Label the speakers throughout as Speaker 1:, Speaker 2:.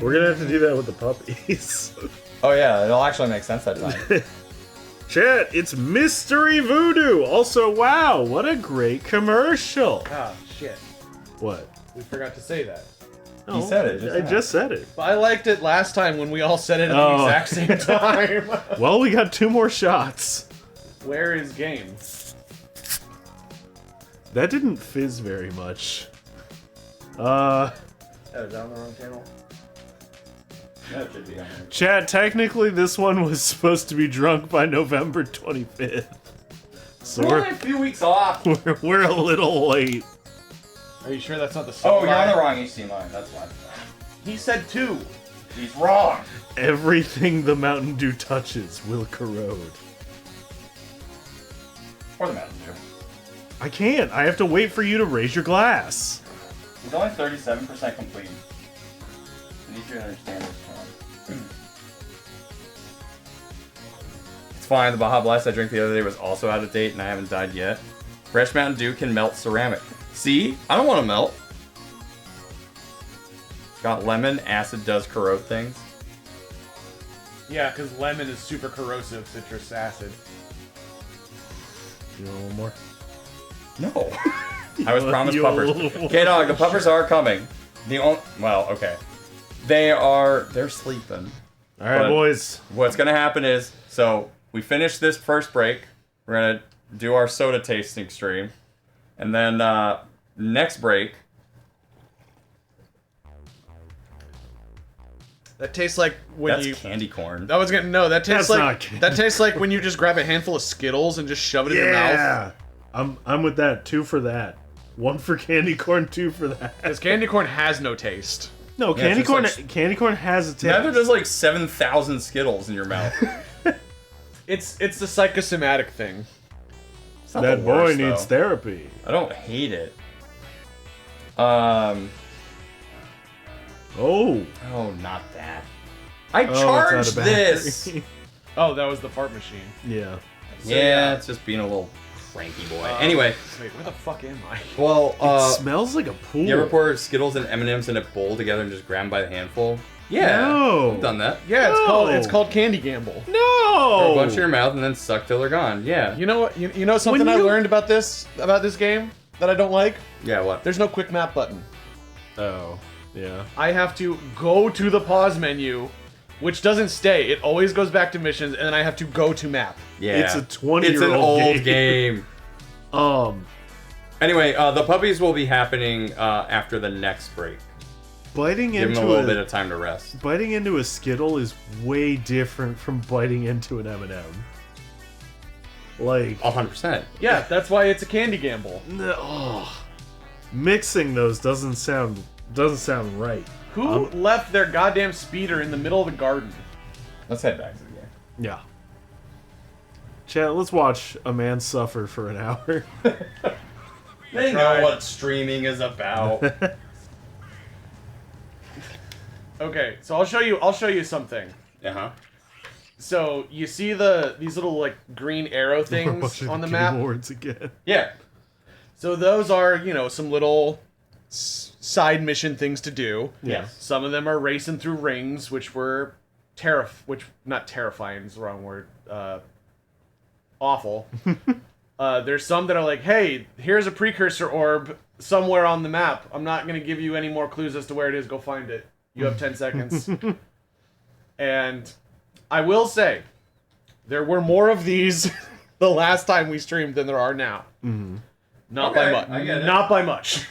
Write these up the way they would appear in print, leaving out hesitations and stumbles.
Speaker 1: We're gonna have to do that with the puppies.
Speaker 2: Oh yeah, it'll actually make sense that time.
Speaker 1: Chat, it's Mystery Voodoo. Also, wow, what a great commercial.
Speaker 3: Ah, shit.
Speaker 1: What?
Speaker 3: We forgot to say that.
Speaker 1: No,
Speaker 2: You said it.
Speaker 1: I just said it.
Speaker 3: But I liked it last time when we all said it at the exact same time.
Speaker 1: Well, we got 2 more shots.
Speaker 3: Where is game?
Speaker 1: That didn't fizz very much.
Speaker 3: Oh, is that on the wrong channel?
Speaker 2: That should be on there.
Speaker 1: Chat, technically this one was supposed to be drunk by November 25th. So
Speaker 2: We're only a few weeks off.
Speaker 1: we're a little late.
Speaker 3: Are you sure that's not the
Speaker 2: Oh,
Speaker 3: same
Speaker 2: you're on the
Speaker 3: line?
Speaker 2: wrong HC line. That's why.
Speaker 3: He said 2.
Speaker 2: He's wrong.
Speaker 1: Everything the Mountain Dew touches will corrode.
Speaker 2: Or the Mountain Dew.
Speaker 1: I can't. I have to wait for you to raise your glass.
Speaker 2: He's only 37% complete. I need you to understand this, Tom. It's fine. The Baja Blast I drank the other day was also out of date, and I haven't died yet. Fresh Mountain Dew can melt ceramic. See? I don't want to melt. Got lemon. Acid does corrode things.
Speaker 3: Yeah, because lemon is super corrosive citrus acid.
Speaker 1: You want one more?
Speaker 2: No. I was promised
Speaker 1: You-
Speaker 2: puppers. K-Dog, the puppers are coming. Well, okay. They're sleeping.
Speaker 1: All right,
Speaker 2: But
Speaker 1: boys.
Speaker 2: What's gonna happen is, so we finish this first break. We're gonna do our soda tasting stream, and then next break.
Speaker 3: That tastes like when
Speaker 2: That's
Speaker 3: you.
Speaker 2: candy corn.
Speaker 3: That was gonna no. That tastes
Speaker 1: That's
Speaker 3: like
Speaker 1: not candy.
Speaker 3: that tastes like when you just grab a handful of Skittles and just shove it in your mouth.
Speaker 1: Yeah. I'm with that. 2 for that. 1 for candy corn, 2 for that.
Speaker 3: Because candy corn has no taste.
Speaker 1: No,
Speaker 2: Yeah,
Speaker 1: candy
Speaker 2: it's
Speaker 1: corn.
Speaker 2: just like-
Speaker 1: Candy corn has a taste.
Speaker 2: Neither does like 7,000 Skittles in your mouth.
Speaker 3: It's the psychosomatic thing.
Speaker 2: It's not
Speaker 1: That
Speaker 2: the
Speaker 1: boy
Speaker 2: worst,
Speaker 1: needs
Speaker 2: though.
Speaker 1: therapy.
Speaker 2: I don't hate it.
Speaker 1: Oh.
Speaker 2: Oh, not that. I
Speaker 1: Oh, it's out
Speaker 2: charged
Speaker 1: of battery.
Speaker 2: this.
Speaker 3: Oh, that was the fart machine.
Speaker 1: Yeah.
Speaker 2: Yeah, it's just being a little cranky boy. Anyway,
Speaker 3: Wait, where the fuck am I?
Speaker 2: well,
Speaker 1: It smells like a pool.
Speaker 2: you ever pour Skittles and M&Ms in a bowl together and just grab them by the handful? Yeah,
Speaker 1: No.
Speaker 2: I've done that.
Speaker 3: Yeah,
Speaker 1: No.
Speaker 3: it's called Candy Gamble.
Speaker 1: No.
Speaker 2: Throw a bunch in your mouth and then suck till they're gone. Yeah.
Speaker 3: You know what? You know something
Speaker 1: When
Speaker 3: I
Speaker 1: you-
Speaker 3: learned about this game that I don't like?
Speaker 2: Yeah, what?
Speaker 3: There's no quick map button.
Speaker 1: Oh. Yeah.
Speaker 3: I have to go to the pause menu, which doesn't stay. It always goes back to missions, and then I have to go to map.
Speaker 2: Yeah.
Speaker 1: It's a 20-year-old
Speaker 2: It's an old
Speaker 1: game.
Speaker 2: game. Anyway, the puppies will be happening after the next break.
Speaker 1: Biting
Speaker 2: Give them
Speaker 1: into
Speaker 2: a little bit of time to rest.
Speaker 1: biting into a Skittle is way different from biting into an M&M. Like,
Speaker 2: 100%.
Speaker 3: Yeah, that's why it's a candy gamble.
Speaker 1: mixing those doesn't sound right.
Speaker 3: Who left their goddamn speeder in the middle of the garden?
Speaker 2: Let's head back to the game.
Speaker 1: Yeah. Chat, let's watch a man suffer for an hour.
Speaker 2: They know what streaming is about.
Speaker 3: Okay, so I'll show you something.
Speaker 2: Uh-huh.
Speaker 3: So you see these little like green arrow
Speaker 1: We're
Speaker 3: things
Speaker 1: watching
Speaker 3: on the
Speaker 1: Game
Speaker 3: map?
Speaker 1: Awards again.
Speaker 2: Yeah.
Speaker 3: So those are, some little side mission things to do.
Speaker 2: Yeah.
Speaker 3: Some of them are racing through rings, which were not terrifying is the wrong word. Awful. There's some that are like, hey, here's a precursor orb somewhere on the map. I'm not going to give you any more clues as to where it is. Go find it. You have 10 seconds. And I will say, there were more of these the last time we streamed than there are now.
Speaker 1: Mm-hmm.
Speaker 3: Not
Speaker 2: Okay,
Speaker 3: by much.
Speaker 2: I get it.
Speaker 3: Not by much.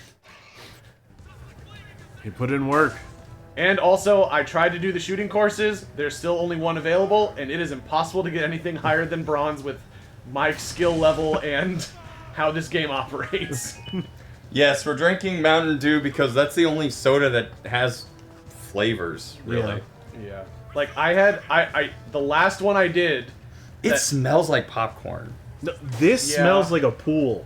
Speaker 1: He put in work.
Speaker 3: And also, I tried to do the shooting courses. There's still only one available, and it is impossible to get anything higher than bronze with my skill level and how this game operates.
Speaker 2: Yes, we're drinking Mountain Dew because that's the only soda that has flavors, really.
Speaker 3: Yeah. Like, the last one I did...
Speaker 2: It smells like popcorn.
Speaker 1: No, this
Speaker 3: Yeah.
Speaker 1: smells like a pool.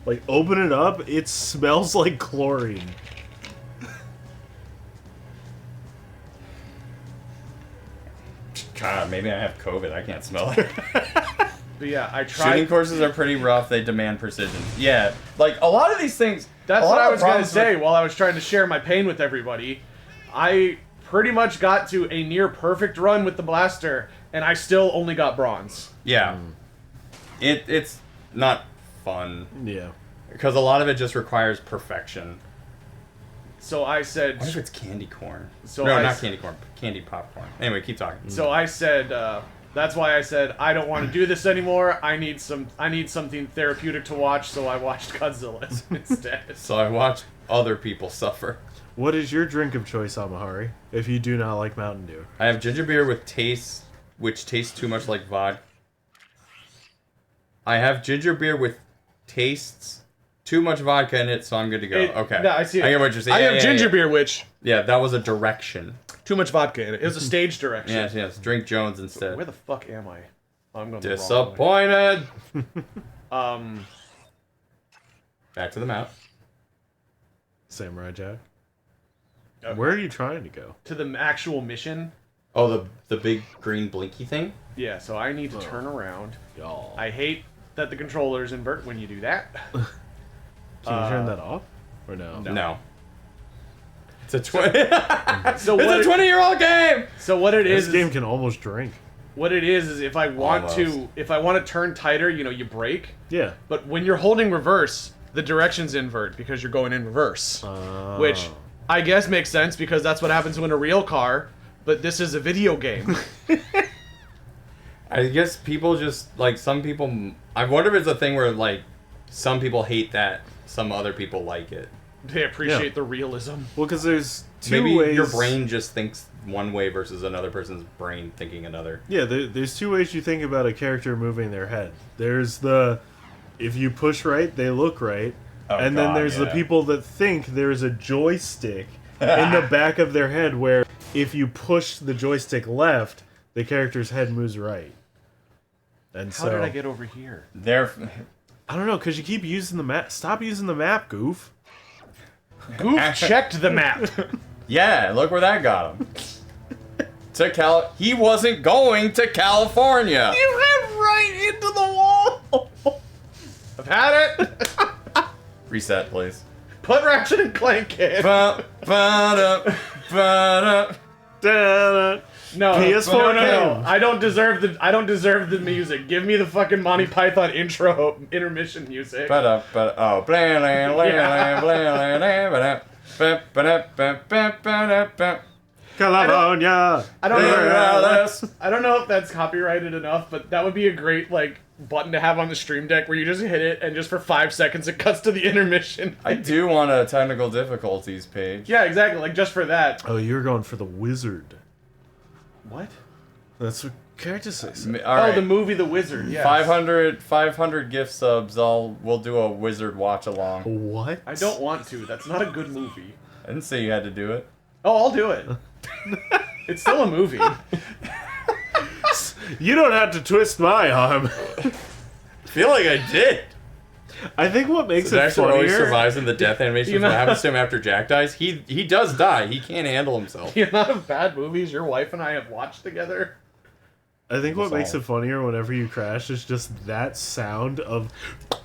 Speaker 1: Like, open it up, it smells like chlorine.
Speaker 2: God, maybe I have COVID. I can't smell it.
Speaker 3: But yeah, I
Speaker 2: Shooting
Speaker 3: tried.
Speaker 2: courses are pretty rough. They demand precision. Yeah, like a lot of these things.
Speaker 3: That's
Speaker 2: a lot
Speaker 3: what I
Speaker 2: of
Speaker 3: was
Speaker 2: the
Speaker 3: gonna
Speaker 2: problems
Speaker 3: say
Speaker 2: with-
Speaker 3: while I was trying to share my pain with everybody. I pretty much got to a near perfect run with the blaster, and I still only got bronze.
Speaker 2: Yeah, it's not fun
Speaker 1: Yeah.
Speaker 2: because a lot of it just requires perfection.
Speaker 3: So I said.
Speaker 2: What if it's candy corn?
Speaker 3: So
Speaker 2: no,
Speaker 3: I
Speaker 2: not
Speaker 3: s-
Speaker 2: candy corn. Candy popcorn. Anyway, keep talking.
Speaker 3: So I said. That's why I said I don't want to do this anymore. I need something therapeutic to watch. So I watched Godzilla instead.
Speaker 2: So I watch other people suffer.
Speaker 1: What is your drink of choice, Amahari, if you do not like Mountain Dew?
Speaker 2: I have ginger beer with taste, which tastes too much like vodka. I have ginger beer with tastes too much vodka in it, so I'm good to go. Okay.
Speaker 3: No, I see it.
Speaker 2: I get what you're saying.
Speaker 3: I
Speaker 2: Yeah,
Speaker 3: have
Speaker 2: yeah,
Speaker 3: ginger
Speaker 2: yeah.
Speaker 3: beer, which
Speaker 2: Yeah, that was a direction.
Speaker 3: too much vodka in it. It was a stage direction.
Speaker 2: Yes, yes. Drink Jones instead.
Speaker 3: Where the fuck am I? Oh, I'm going the wrong way.
Speaker 2: Disappointed. Back to the map.
Speaker 1: Samurai Jack.
Speaker 3: Okay.
Speaker 1: Where are you trying to go?
Speaker 3: To the actual mission.
Speaker 2: Oh, the big green blinky thing?
Speaker 3: Yeah, so I need to turn around.
Speaker 1: Y'all.
Speaker 3: I hate that the controllers invert when you do that.
Speaker 1: Can you turn that off? Or no?
Speaker 2: No. It's a 20.
Speaker 3: So
Speaker 2: It's
Speaker 3: what
Speaker 2: a 20-year-old game.
Speaker 3: So what it
Speaker 1: This
Speaker 3: is,
Speaker 1: game can almost drink.
Speaker 3: what it is if I want
Speaker 2: Almost.
Speaker 3: if I want to turn tighter, you brake.
Speaker 1: Yeah.
Speaker 3: But when you're holding reverse, the directions invert because you're going in reverse. Which I guess makes sense because that's what happens when a real car, but this is a video game.
Speaker 2: I guess people just, like, some people... I wonder if it's a thing where, like, some people hate that, some other people like it.
Speaker 3: They appreciate
Speaker 1: Yeah.
Speaker 3: the realism.
Speaker 1: Well, because there's two
Speaker 2: Maybe
Speaker 1: ways.
Speaker 2: your brain just thinks one way versus another person's brain thinking another.
Speaker 1: Yeah, there's two ways you think about a character moving their head. There's the, if you push right, they look right.
Speaker 2: Oh,
Speaker 1: And then
Speaker 2: God,
Speaker 1: there's the
Speaker 2: yeah.
Speaker 1: people that think there's a joystick in the back of their head where if you push the joystick left, the character's head moves right. And
Speaker 3: How did I get over here?
Speaker 2: They're...
Speaker 1: I don't know, because you keep using the map. Stop using the map, goof.
Speaker 3: Goof checked the map.
Speaker 2: Yeah, look where that got him. He wasn't going to California.
Speaker 3: You ran right into the wall. I've had it.
Speaker 2: Reset, please.
Speaker 3: Put Ratchet and Clank in.
Speaker 2: Ba-da, ba-da.
Speaker 1: Da-da.
Speaker 3: No,
Speaker 1: PS4
Speaker 3: no.
Speaker 1: game.
Speaker 3: I don't deserve the music. Give me the fucking Monty Python intro intermission music.
Speaker 2: Ba-da, ba-da. Oh, blah, blah, blah,
Speaker 3: Yeah.
Speaker 2: blah, blah, blah, ba-da. Ba, ba-da, ba, ba, ba-da, ba.
Speaker 1: California.
Speaker 3: I don't
Speaker 2: Alice.
Speaker 3: know. I don't know if that's copyrighted enough, but that would be a great button to have on the stream deck where you just hit it and just for 5 seconds it cuts to the intermission.
Speaker 2: I do want a technical difficulties page.
Speaker 3: Yeah, exactly. Just for that.
Speaker 1: Oh, you're going for the wizard.
Speaker 3: What?
Speaker 1: That's what characters say.
Speaker 2: All right.
Speaker 3: Oh, the movie The Wizard. Yeah.
Speaker 2: 500 gift subs. We'll do a wizard watch along.
Speaker 1: What?
Speaker 3: I don't want to. That's not a good movie.
Speaker 2: I didn't say you had to do it.
Speaker 3: Oh, I'll do it. It's still a movie.
Speaker 1: You don't have to twist my arm.
Speaker 2: I feel like I did.
Speaker 1: I think what makes it
Speaker 2: Daxter always
Speaker 1: funnier.
Speaker 2: survives in the death animation.
Speaker 3: You know-
Speaker 2: What happens to him after Jack dies? He does die. He can't handle himself.
Speaker 3: The amount of bad movies your wife and I have watched together.
Speaker 1: I think what
Speaker 2: That's
Speaker 1: makes
Speaker 2: all.
Speaker 1: it funnier whenever you crash is just that sound of.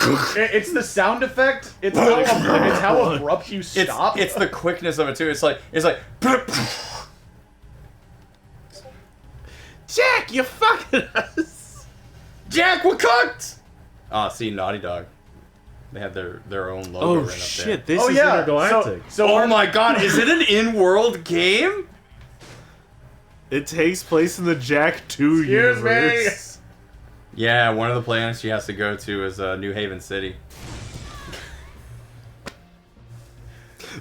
Speaker 3: It's the sound effect. It's how abrupt you stop.
Speaker 2: It's the quickness of it too. It's like
Speaker 1: Jack, you fucking us.
Speaker 2: Jack, we're cooked. See, Naughty Dog. They have their own logo
Speaker 1: Oh
Speaker 2: right up
Speaker 1: shit!
Speaker 2: there.
Speaker 1: This is intergalactic.
Speaker 3: So
Speaker 2: Oh my god, is it an in-world game?
Speaker 1: It takes place in the Jack 2
Speaker 3: Excuse
Speaker 1: universe.
Speaker 2: Yeah, one of the planets she has to go to is New Haven City.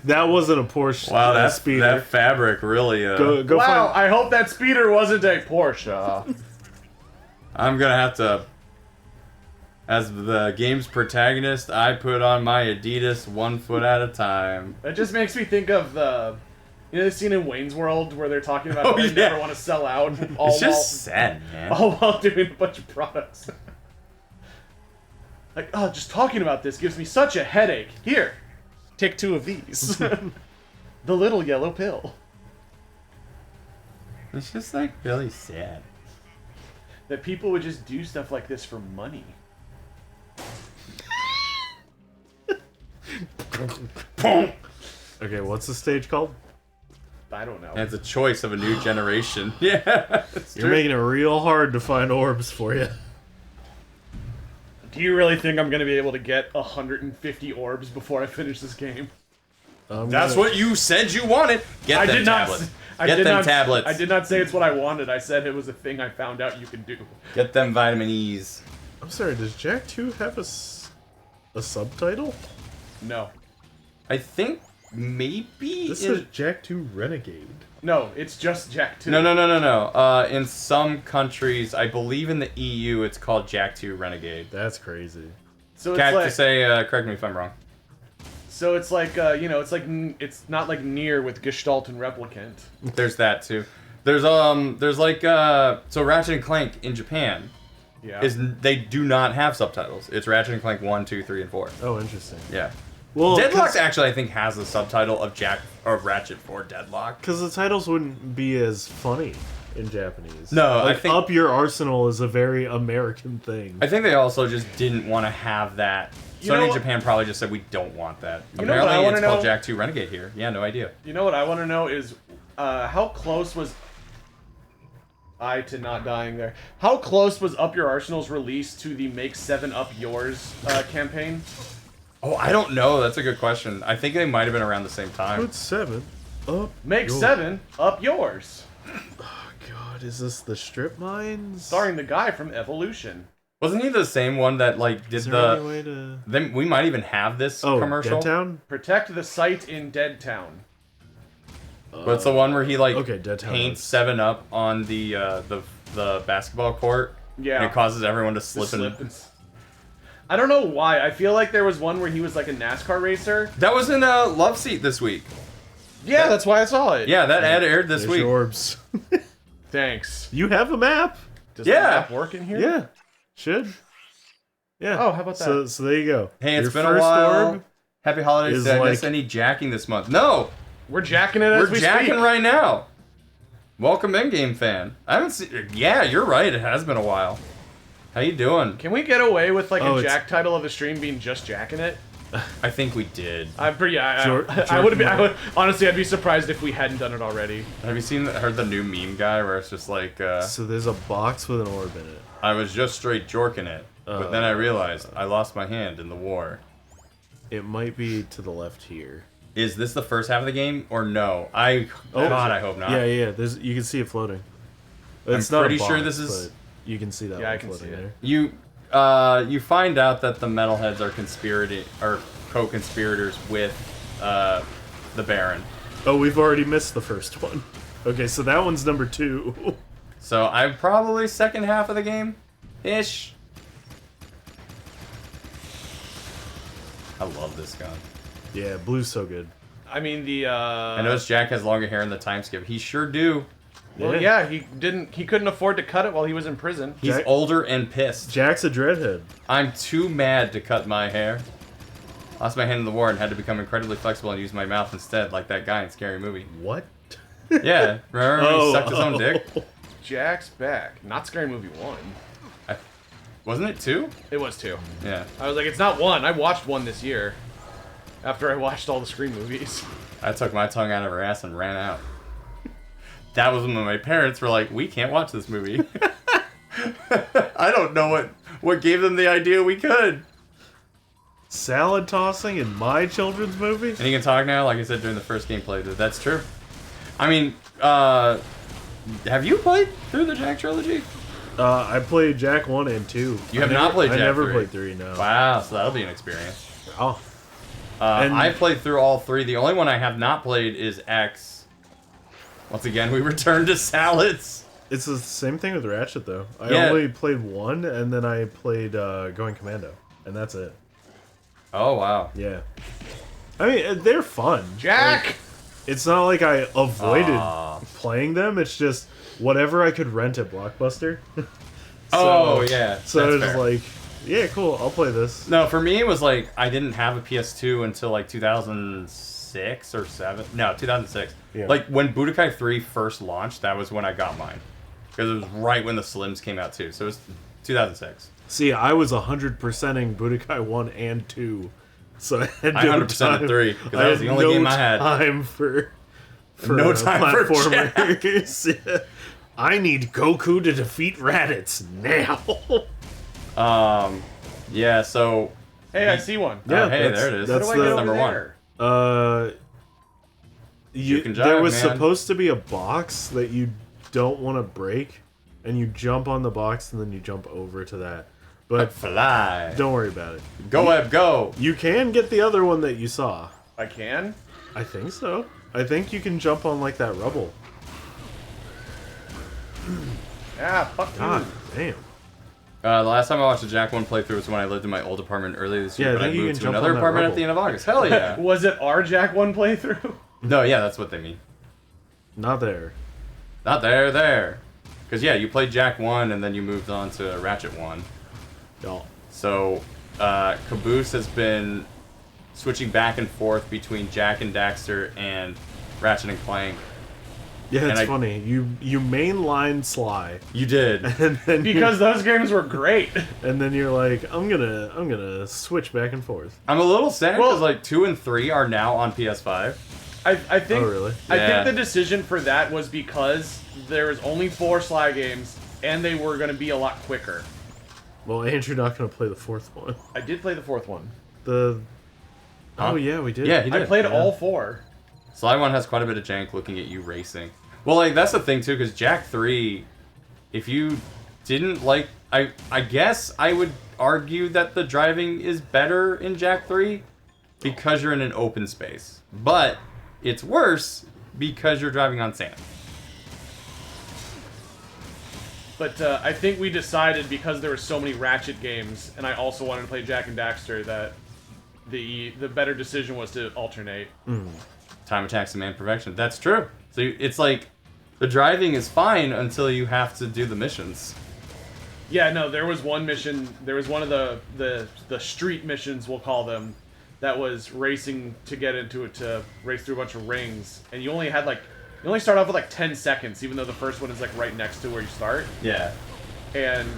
Speaker 1: That wasn't a Porsche.
Speaker 2: Wow, that
Speaker 1: speeder.
Speaker 2: fabric really.
Speaker 1: Go
Speaker 3: wow,
Speaker 1: find.
Speaker 3: I hope that speeder wasn't a Porsche.
Speaker 2: I'm gonna have to. As the game's protagonist, I put on my Adidas 1 foot at a time.
Speaker 3: That just makes me think of the scene in Wayne's World where they're talking about
Speaker 2: Oh,
Speaker 3: how they
Speaker 2: yeah.
Speaker 3: never want to sell out all
Speaker 2: It's just sad, man.
Speaker 3: all while doing a bunch of products. Just talking about this gives me such a headache. Here, take 2 of these. The little yellow pill.
Speaker 2: It's just like really sad.
Speaker 3: that people would just do stuff like this for money.
Speaker 1: Okay, what's the stage called?
Speaker 3: I don't know.
Speaker 2: And it's a choice of a new generation. Yeah.
Speaker 1: You're making it real hard to find orbs for you.
Speaker 3: Do you really think I'm going to be able to get 150 orbs before I finish this game?
Speaker 2: That's what you said you wanted. Get them tablets. Get them tablets.
Speaker 3: I did not say it's what I wanted. I said it was a thing I found out you could do.
Speaker 2: Get them vitamin E's.
Speaker 1: I'm sorry, does Jak 2 have a subtitle?
Speaker 3: No.
Speaker 2: I think maybe
Speaker 1: This is Jak 2 Renegade.
Speaker 3: No, it's just Jak 2.
Speaker 2: No. In some countries, I believe in the EU, it's called Jak 2 Renegade.
Speaker 1: That's crazy.
Speaker 3: So it's
Speaker 2: Cat
Speaker 3: like,
Speaker 2: to say, correct me if I'm wrong.
Speaker 3: so it's like, it's not like Nier with Gestalt and Replicant.
Speaker 2: There's that too. There's like so Ratchet and Clank in Japan
Speaker 3: Yeah.
Speaker 2: they do not have subtitles. It's Ratchet and Clank 1, 2, 3, and 4.
Speaker 1: Oh, interesting.
Speaker 2: Yeah.
Speaker 1: Well,
Speaker 2: Deadlock actually I think has the subtitle of Ratchet 4 Deadlock.
Speaker 1: because the titles wouldn't be as funny in Japanese.
Speaker 2: No,
Speaker 1: like,
Speaker 2: I think
Speaker 1: Up Your Arsenal is a very American thing.
Speaker 2: I think they also just didn't want to have that.
Speaker 3: You know
Speaker 2: Sony
Speaker 3: what-
Speaker 2: Japan probably just said we don't want that.
Speaker 3: You know what I
Speaker 2: Apparently
Speaker 3: wanna
Speaker 2: it's called
Speaker 3: know?
Speaker 2: Jak 2 Renegade here. Yeah, no idea.
Speaker 3: You know what I want to know is, how close was I to not dying there? How close was Up Your Arsenal's release to the Make 7 Up Yours campaign?
Speaker 2: Oh, I don't know. That's a good question. I think they might have been around the same time.
Speaker 1: Put 7 up.
Speaker 3: Make
Speaker 1: yours.
Speaker 3: 7 Up Yours,
Speaker 1: Oh, God, is this the strip mines?
Speaker 3: starring the guy from Evolution.
Speaker 2: Wasn't he the same one that like did
Speaker 1: Is there any
Speaker 2: the?
Speaker 1: way to...
Speaker 2: Then we might even have this commercial.
Speaker 1: Deadtown?
Speaker 3: Protect the site in Deadtown.
Speaker 2: But it's the one where he like
Speaker 1: Okay, Deadtown.
Speaker 2: paints 7 Up on the basketball court.
Speaker 3: Yeah.
Speaker 2: And it causes everyone to slip
Speaker 3: Slip
Speaker 2: and.
Speaker 3: I don't know why. I feel like there was one where he was like a NASCAR racer.
Speaker 2: That was in Love Seat this week.
Speaker 3: Yeah, that's why I saw it.
Speaker 2: Yeah, that ad aired this
Speaker 1: There's
Speaker 2: week.
Speaker 1: your orbs.
Speaker 3: Thanks.
Speaker 1: You have a map?
Speaker 3: Does
Speaker 2: Yeah.
Speaker 3: the map work in here?
Speaker 1: Yeah. Should. Yeah.
Speaker 3: Oh, how about that?
Speaker 1: So there you go.
Speaker 2: Hey, it's
Speaker 1: Your
Speaker 2: been a
Speaker 1: first
Speaker 2: while.
Speaker 1: orb
Speaker 2: Happy holidays.
Speaker 1: is
Speaker 2: Did I miss
Speaker 1: like-
Speaker 2: any jacking this month? No,
Speaker 3: We're jacking it as
Speaker 2: we're
Speaker 3: we
Speaker 2: jacking
Speaker 3: speak.
Speaker 2: right now. Welcome in, game fan. I haven't seen. Yeah, you're right. It has been a while. How you doing?
Speaker 3: Can we get away with like
Speaker 1: Oh,
Speaker 3: a
Speaker 1: it's-
Speaker 3: jack title of the stream being just jacking it?
Speaker 2: I think we did.
Speaker 3: I'm pretty. I
Speaker 1: Jordan
Speaker 3: would be. Honestly, I'd be surprised if we hadn't done it already.
Speaker 2: Have you heard the new meme guy where it's just like,
Speaker 1: So there's a box with an orb in it.
Speaker 2: I was just straight jorking it, but then I realized I lost my hand in the war.
Speaker 1: It might be to the left here.
Speaker 2: Is this the first half of the game or no? God, I hope not.
Speaker 1: Yeah. There's you can see it floating. It's
Speaker 2: I'm
Speaker 1: not a
Speaker 2: pretty sure
Speaker 1: box,
Speaker 2: this is-
Speaker 1: but you can see that.
Speaker 3: Yeah, I
Speaker 1: one
Speaker 3: can
Speaker 1: floating
Speaker 3: see it.
Speaker 1: there.
Speaker 2: You find out that the metalheads are co-conspirators with the Baron.
Speaker 1: Oh, we've already missed the first one. Okay, so that one's number 2.
Speaker 2: So I'm probably second half of the game, ish. I love this gun.
Speaker 1: Yeah, blue's so good.
Speaker 3: I mean the.
Speaker 2: I noticed Jack has longer hair in the time skip. He sure do.
Speaker 3: Well, yeah, he didn't. He couldn't afford to cut it while he was in prison.
Speaker 2: He's
Speaker 1: Jack-
Speaker 2: older and pissed.
Speaker 1: Jack's a dreadhead.
Speaker 2: I'm too mad to cut my hair. Lost my hand in the war and had to become incredibly flexible and use my mouth instead, like that guy in Scary Movie.
Speaker 1: What?
Speaker 2: Yeah, remember when he sucked his own dick?
Speaker 3: Jack's back. Not Scary Movie 1.
Speaker 2: Wasn't it 2?
Speaker 3: It was 2.
Speaker 2: Yeah.
Speaker 3: I was like, it's not 1. I watched 1 this year. After I watched all the Scream movies.
Speaker 2: I took my tongue out of her ass and ran out. That was when my parents were like, we can't watch this movie. I don't know what gave them the idea we could.
Speaker 1: Salad tossing in my children's movie?
Speaker 2: And you can talk now, like I said during the first gameplay. That's true. I mean, have you played through the Jack trilogy?
Speaker 1: I played Jack 1 and 2.
Speaker 2: You have not played
Speaker 1: I
Speaker 2: Jack
Speaker 1: never
Speaker 2: 3.
Speaker 1: played 3, no.
Speaker 2: Wow, so that'll be an experience.
Speaker 1: Oh. And-
Speaker 2: I played through all 3. The only one I have not played is X. Once again, we return to salads.
Speaker 1: It's the same thing with Ratchet, though. I
Speaker 2: Yeah.
Speaker 1: only played 1, and then I played Going Commando. And that's it.
Speaker 2: Oh, wow.
Speaker 1: Yeah. I mean, they're fun.
Speaker 3: Jack!
Speaker 1: Like, it's not like I avoided
Speaker 2: Aw.
Speaker 1: playing them. It's just whatever I could rent at Blockbuster.
Speaker 2: Oh, yeah.
Speaker 1: So I
Speaker 2: that's
Speaker 1: was just
Speaker 2: fair.
Speaker 1: like, yeah, cool, I'll play this.
Speaker 2: No, for me, it was like, I didn't have a PS2 until like 2006 or 7. No, 2006.
Speaker 1: Yeah.
Speaker 2: Like, when Budokai 3 first launched, that was when I got mine. Because it was right when the Slims came out too. So it was 2006.
Speaker 1: See, I was 100%ing Budokai 1 and 2. So I had no
Speaker 2: 100%
Speaker 1: time.
Speaker 2: 3, because that was the only game I had.
Speaker 1: Time for
Speaker 2: No time for
Speaker 1: platformers. Yeah. I need Goku to defeat Raditz now.
Speaker 2: Yeah, so...
Speaker 3: Hey, I see one.
Speaker 1: Yeah,
Speaker 2: oh, hey, there it is.
Speaker 1: That's
Speaker 3: How do I get over
Speaker 2: number
Speaker 3: there?
Speaker 2: one.
Speaker 1: You
Speaker 2: can
Speaker 1: there
Speaker 2: jive,
Speaker 1: was
Speaker 2: man.
Speaker 1: supposed to be a box that you don't want to break, and you jump on the box and then you jump over to that. But
Speaker 2: Fly.
Speaker 1: don't worry about it.
Speaker 2: Go, Eb, go.
Speaker 1: You can get the other one that you saw.
Speaker 3: I can?
Speaker 1: I think so. I think you can jump on like that rubble.
Speaker 3: Yeah, fuck
Speaker 1: God
Speaker 3: you.
Speaker 1: damn.
Speaker 2: The last time I watched a Jack 1 playthrough was when I lived in my old apartment earlier this year,
Speaker 1: Yeah, I
Speaker 2: but I
Speaker 1: think you
Speaker 2: moved
Speaker 1: can
Speaker 2: to
Speaker 1: jump
Speaker 2: another
Speaker 1: on that
Speaker 2: apartment at
Speaker 1: rubble.
Speaker 2: the end of August. Hell yeah.
Speaker 3: Was it our Jack 1 playthrough?
Speaker 2: No, yeah, that's what they mean.
Speaker 1: Not there.
Speaker 2: Not there. Because, yeah, you played Jack 1 and then you moved on to Ratchet 1.
Speaker 1: Y'all.
Speaker 2: So, Caboose has been switching back and forth between Jack and Daxter and Ratchet and Clank.
Speaker 1: Yeah, it's
Speaker 2: And
Speaker 1: funny. You mainline Sly,
Speaker 2: You did.
Speaker 1: and then
Speaker 3: Because those games were great.
Speaker 1: and then you're like, I'm gonna switch back and forth.
Speaker 2: I'm a little sad
Speaker 3: Well-
Speaker 2: because, like, 2 and 3 are now on PS5.
Speaker 3: I think.
Speaker 1: Oh, really?
Speaker 3: I
Speaker 2: Yeah.
Speaker 3: think the decision for that was because there was only 4 Sly games, and they were going to be a lot quicker.
Speaker 1: Well, Andrew not gonna play the fourth one.
Speaker 3: I did play the 4th one.
Speaker 1: The
Speaker 2: Huh?
Speaker 1: oh yeah, we did.
Speaker 2: Yeah, he
Speaker 3: I
Speaker 2: did.
Speaker 3: played
Speaker 1: Yeah.
Speaker 3: all 4.
Speaker 2: Sly 1 has quite a bit of jank looking at you racing. Well, like, that's the thing, too, because Jack 3, if you didn't like... I guess I would argue that the driving is better in Jack 3 because you're in an open space. But it's worse because you're driving on sand.
Speaker 3: But I think we decided, because there were so many Ratchet games, and I also wanted to play Jack and Daxter, that the better decision was to alternate.
Speaker 2: Time attacks demand perfection. That's true. So it's like, the driving is fine until you have to do the missions.
Speaker 3: Yeah, no, there was one mission, there was one of the street missions, we'll call them, that was racing to get into it, to race through a bunch of rings, and you only start off with like 10 seconds, even though the first one is like right next to where you start.
Speaker 2: Yeah.
Speaker 3: And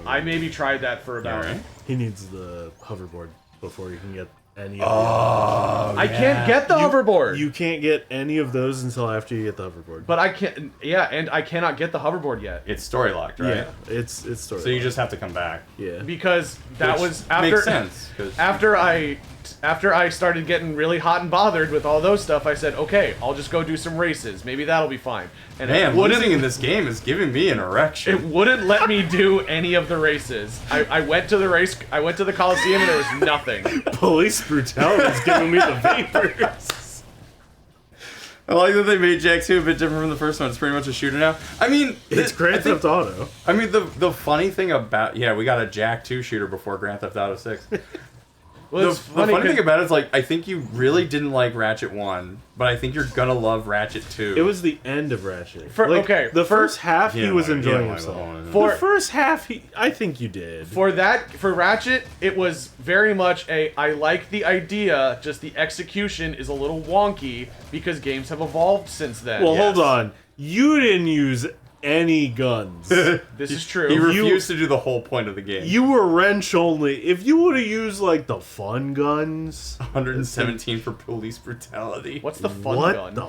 Speaker 3: I maybe tried that for about...
Speaker 2: Alright.
Speaker 1: He needs the hoverboard before you can get any of
Speaker 3: I can't get the hoverboard!
Speaker 1: You can't get any of those until after you get the hoverboard.
Speaker 3: But I can't... Yeah, and I cannot get the hoverboard yet.
Speaker 2: It's story locked, right?
Speaker 1: Yeah, it's story.
Speaker 2: So you just have to come back.
Speaker 1: yeah.
Speaker 3: Because that
Speaker 2: Which
Speaker 3: was after...
Speaker 2: makes sense. 'Cause-
Speaker 3: After I started getting really hot and bothered with all those stuff, I said, okay, I'll just go do some races. Maybe that'll be fine. And
Speaker 2: Man,
Speaker 3: it wouldn't,
Speaker 2: losing in this game is giving me an erection.
Speaker 3: it wouldn't let me do any of the races. I went to the race. I went to the Coliseum and there was nothing.
Speaker 1: Police brutality is giving me the vapors.
Speaker 2: I like that they made Jack 2 a bit different from the first one. It's pretty much a shooter now. I mean,
Speaker 1: It's Grand Theft Auto.
Speaker 2: I mean, the funny thing about... Yeah, we got a Jack 2 shooter before Grand Theft Auto 6.
Speaker 3: Well,
Speaker 2: The
Speaker 3: it's
Speaker 2: funny
Speaker 3: funny
Speaker 2: thing about it is, like, I think you really didn't like Ratchet 1, but I think you're gonna love Ratchet 2.
Speaker 1: It was the end of Ratchet.
Speaker 3: okay,
Speaker 1: the first half
Speaker 2: He
Speaker 1: he
Speaker 2: didn't
Speaker 1: was
Speaker 2: like- he
Speaker 1: enjoying
Speaker 2: didn't like the
Speaker 1: himself.
Speaker 2: whole one.
Speaker 3: For-
Speaker 1: The first half, I think you did.
Speaker 3: for Ratchet, it was very much I like the idea, just the execution is a little wonky because games have evolved since then.
Speaker 1: Well,
Speaker 2: Yes.
Speaker 1: hold on. You didn't use any guns.
Speaker 3: This is true.
Speaker 2: He refused to do the whole point of the game.
Speaker 1: You were wrench only. If you would have used like the fun guns,
Speaker 2: 117 for police brutality.
Speaker 3: What's the fun
Speaker 1: what
Speaker 3: gun?
Speaker 1: the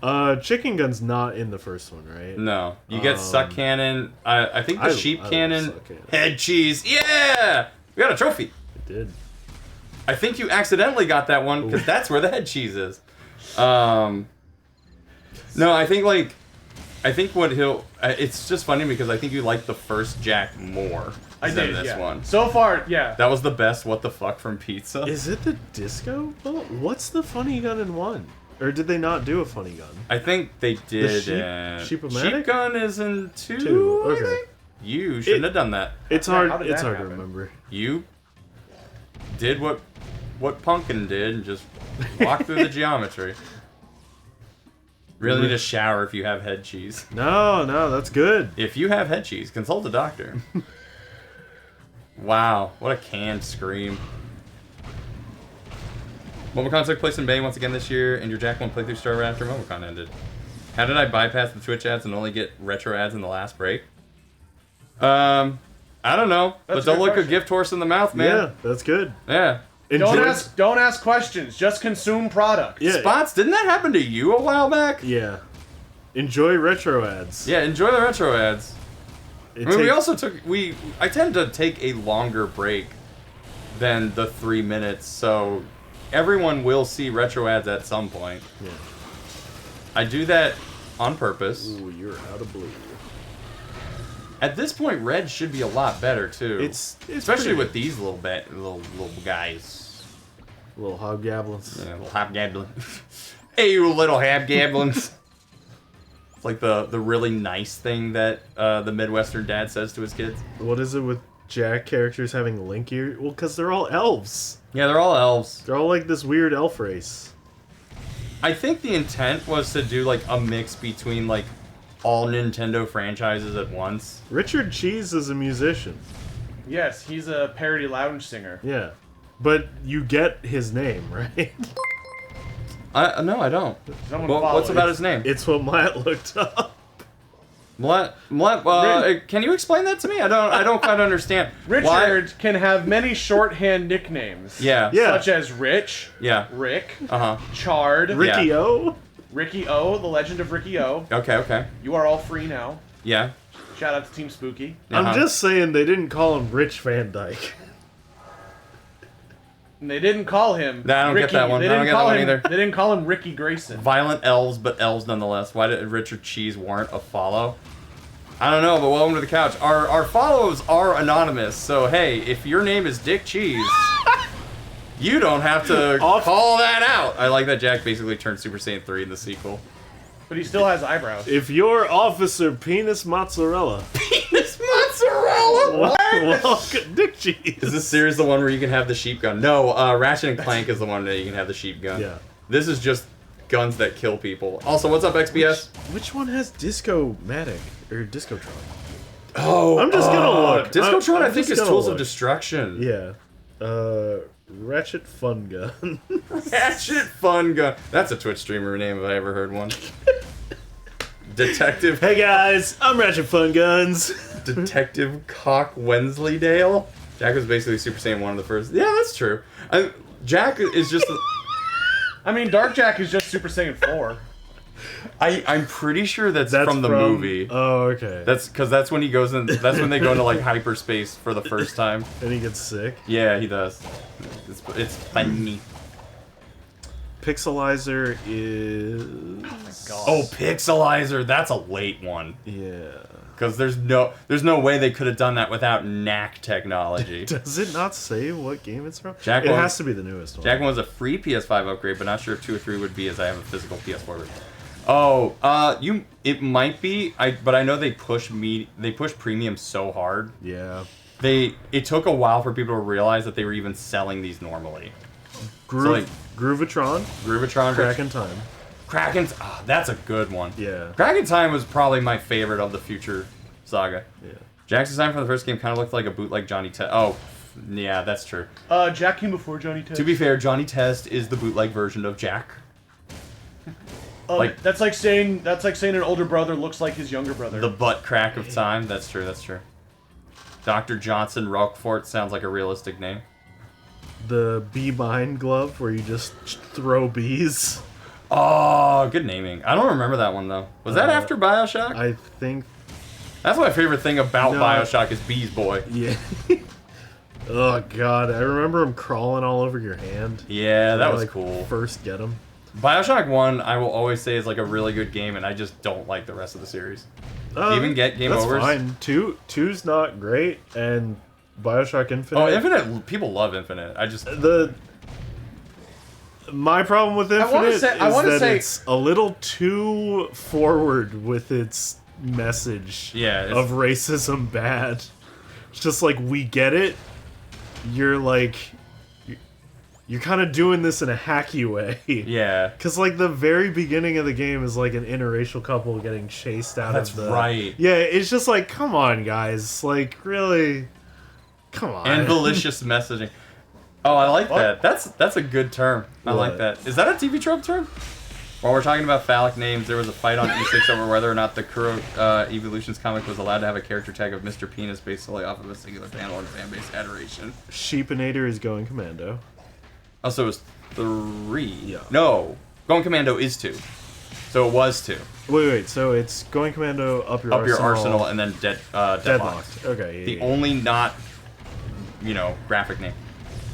Speaker 1: fuck? Chicken gun's not in the first one, right?
Speaker 2: No, you get suck cannon. I think the sheep
Speaker 1: I
Speaker 2: cannon,
Speaker 1: love suck cannon.
Speaker 2: head cheese. Yeah, we got a trophy.
Speaker 1: It did.
Speaker 2: I think you accidentally got that one because that's where the head cheese is. No, I think what he'll. It's just funny because I think you like the first Jack more
Speaker 3: I
Speaker 2: than
Speaker 3: did,
Speaker 2: this
Speaker 3: yeah.
Speaker 2: one.
Speaker 3: So far, yeah.
Speaker 2: That was the best. What the fuck from Pizza?
Speaker 1: Is it the disco? Well, what's the funny gun in one? Or did they not do a funny gun?
Speaker 2: I think they did.
Speaker 1: Sheep-o-matic?
Speaker 2: Sheep gun is in 2.
Speaker 1: Two,
Speaker 2: I
Speaker 1: okay.
Speaker 2: think? You shouldn't have done that.
Speaker 1: It's
Speaker 3: Yeah,
Speaker 1: hard.
Speaker 3: how did
Speaker 1: It's
Speaker 3: that
Speaker 1: hard to
Speaker 3: happen?
Speaker 1: remember.
Speaker 2: You did what Pumpkin did and just walked through the geometry. Really need a shower if you have head cheese.
Speaker 1: No, that's good.
Speaker 2: If you have head cheese, consult a doctor. Wow, what a canned scream. MomoCon took place in May once again this year, and your Jack 1 playthrough started right after MomoCon ended. How did I bypass the Twitch ads and only get retro ads in the last break? I don't know.
Speaker 3: That's
Speaker 2: but don't
Speaker 3: a good
Speaker 2: look
Speaker 3: question.
Speaker 2: a gift horse in the mouth, man.
Speaker 1: Yeah, that's good.
Speaker 2: Yeah.
Speaker 3: Don't ask questions. Just consume product.
Speaker 1: Yeah.
Speaker 2: Spots, didn't that happen to you a while back?
Speaker 1: Yeah. Enjoy retro ads.
Speaker 2: Yeah, enjoy the retro ads.
Speaker 1: It
Speaker 2: I mean, we
Speaker 1: takes-
Speaker 2: also took I tend to take a longer break than the 3 minutes, so everyone will see retro ads at some point.
Speaker 1: Yeah.
Speaker 2: I do that on purpose.
Speaker 1: Ooh, you're out of blue.
Speaker 2: At this point, red should be a lot better too.
Speaker 1: It's
Speaker 2: especially
Speaker 1: pretty
Speaker 2: with these little guys.
Speaker 1: little hobgoblins.
Speaker 2: Yeah, little hobgoblin. Hey, you little hobgoblins. It's like the really nice thing that the Midwestern dad says to his kids.
Speaker 1: What is it with Jack characters having Link ear? Well, because they're all elves.
Speaker 2: Yeah, they're all elves.
Speaker 1: They're all like this weird elf race.
Speaker 2: I think the intent was to do like a mix between like all Nintendo franchises at once.
Speaker 1: Richard Cheese is a musician.
Speaker 3: Yes, he's a parody lounge singer.
Speaker 1: Yeah. But you get his name, right?
Speaker 2: No, I don't.
Speaker 3: Someone
Speaker 2: Well,
Speaker 3: follow
Speaker 2: what's
Speaker 3: it.
Speaker 2: about his name?
Speaker 1: It's what Matt looked up.
Speaker 2: Can you explain that to me? I don't quite understand.
Speaker 3: Richard can have many shorthand nicknames.
Speaker 2: Yeah.
Speaker 1: Yeah.
Speaker 3: Such as Rich,
Speaker 2: Yeah.
Speaker 3: Rick,
Speaker 2: Uh-huh.
Speaker 3: Chard,
Speaker 1: Ricky O?
Speaker 3: Ricky O, the legend of Ricky O.
Speaker 2: Okay.
Speaker 3: You are all free now.
Speaker 2: Yeah.
Speaker 3: Shout out to Team Spooky.
Speaker 2: Uh-huh.
Speaker 1: I'm just saying they didn't call him Rich Van Dyke.
Speaker 3: And they didn't call him
Speaker 2: Nah, I don't get
Speaker 3: Ricky.
Speaker 2: that one.
Speaker 3: They
Speaker 2: I don't
Speaker 3: didn't
Speaker 2: get that
Speaker 3: call
Speaker 2: one
Speaker 3: him.
Speaker 2: either.
Speaker 3: They didn't call him Ricky Grayson.
Speaker 2: Violent elves, but elves nonetheless. Why did Richard Cheese warrant a follow? I don't know, but welcome to the couch. Our follows are anonymous, so hey, if your name is Dick Cheese, you don't have to call that out. I like that Jack basically turned Super Saiyan 3 in the sequel.
Speaker 3: But he still has eyebrows.
Speaker 1: If you're Officer Penis Mozzarella,
Speaker 2: Penis mozzarella!
Speaker 1: welcome, Dick Cheese.
Speaker 2: Is this series the one where you can have the sheep gun? No, Ratchet and Clank is the one that you can have the sheep gun.
Speaker 1: Yeah.
Speaker 2: This is just guns that kill people. Also, what's up, XBS?
Speaker 1: Which one has Disco-Matic? Or Discotron?
Speaker 2: Oh,
Speaker 1: I'm just gonna look.
Speaker 2: Discotron, I
Speaker 1: I'm
Speaker 2: think,
Speaker 1: just
Speaker 2: is
Speaker 1: gonna
Speaker 2: Tools of
Speaker 1: look.
Speaker 2: Destruction.
Speaker 1: Yeah. Ratchet Fun Gun.
Speaker 2: Ratchet Fun Gun. That's a Twitch streamer name if I ever heard one. Detective.
Speaker 1: Hey guys, I'm Ratchet Fun Guns.
Speaker 2: Detective Cock Wensleydale. Jack was basically Super Saiyan 1 of the first. Yeah, that's true. Jack is just.
Speaker 3: I mean, Dark Jack is just Super Saiyan 4.
Speaker 2: I'm pretty sure that's from the movie.
Speaker 1: Oh, okay.
Speaker 2: That's when he goes in. That's when they go into like hyperspace for the first time.
Speaker 1: And he gets sick.
Speaker 2: Yeah, he does. It's funny.
Speaker 1: Pixelizer is...
Speaker 2: Oh, Pixelizer. That's a late one.
Speaker 1: Yeah.
Speaker 2: Because there's no way they could have done that without knack technology.
Speaker 1: Does it not say what game it's from?
Speaker 2: Jack
Speaker 1: it
Speaker 2: one-
Speaker 1: has to be the newest one.
Speaker 2: Jack 1 was a free PS5 upgrade, but not sure if 2 or 3 would be, as I have a physical PS4 version. Oh, it might be. But I know they push premium so hard.
Speaker 1: Yeah.
Speaker 2: It took a while for people to realize that they were even selling these normally.
Speaker 1: Groovatron.
Speaker 2: Groovatron,
Speaker 1: Kraken Time.
Speaker 2: Kraken's. That's a good one.
Speaker 1: Yeah.
Speaker 2: Kraken Time was probably my favorite of the Future saga.
Speaker 1: Yeah.
Speaker 2: Jack's design for the first game kind of looked like a bootleg Johnny Test. Oh, yeah, that's true.
Speaker 3: Jack came before Johnny Test.
Speaker 2: To be fair, Johnny Test is the bootleg version of Jack.
Speaker 3: That's like saying an older brother looks like his younger brother.
Speaker 2: The butt crack of time. That's true. That's true. Dr. Johnson Roquefort sounds like a realistic name.
Speaker 1: The bee bind glove where you just throw bees.
Speaker 2: Oh, good naming. I don't remember that one though. Was that after Bioshock?
Speaker 1: I think.
Speaker 2: That's my favorite thing about
Speaker 1: No.
Speaker 2: Bioshock is Bees Boy.
Speaker 1: Yeah. Oh god, I remember him crawling all over your hand.
Speaker 2: Yeah, that
Speaker 1: When I,
Speaker 2: was cool.
Speaker 1: First get him.
Speaker 2: Bioshock 1, I will always say, is like a really good game, and I just don't like the rest of the series. Do you even get game
Speaker 1: that's
Speaker 2: overs?
Speaker 1: Fine. Two's not great, and Bioshock Infinite.
Speaker 2: Oh, Infinite, people love Infinite.
Speaker 1: My problem with Infinite
Speaker 3: I wanna
Speaker 1: is that
Speaker 3: say-
Speaker 1: it's a little too forward with its message
Speaker 2: Yeah, it's-
Speaker 1: of racism bad. It's just like, we get it. You're like... You're kind of doing this in a hacky way.
Speaker 2: Yeah.
Speaker 1: Because, like, the very beginning of the game is, like, an interracial couple getting chased out
Speaker 2: That's
Speaker 1: of the...
Speaker 2: right.
Speaker 1: Yeah, it's just like, come on, guys. Like, really? Come on.
Speaker 2: And malicious messaging. Oh, I like that. That's a good term. I like
Speaker 1: What?
Speaker 2: that. Is that a TV trope term? While we're talking about phallic names, there was a fight on E6 over whether or not the Kuro Evolutions comic was allowed to have a character tag of Mr. Penis based solely off of a singular panel and fan-based adoration.
Speaker 1: Sheepinator is going commando.
Speaker 2: Oh, so it was 3.
Speaker 1: Yeah.
Speaker 2: No, Going Commando is 2. So it was 2.
Speaker 1: Wait. So it's going commando up your arsenal,
Speaker 2: and then Deadlocked.
Speaker 1: deadlocked. Okay.
Speaker 2: The only not, graphic name.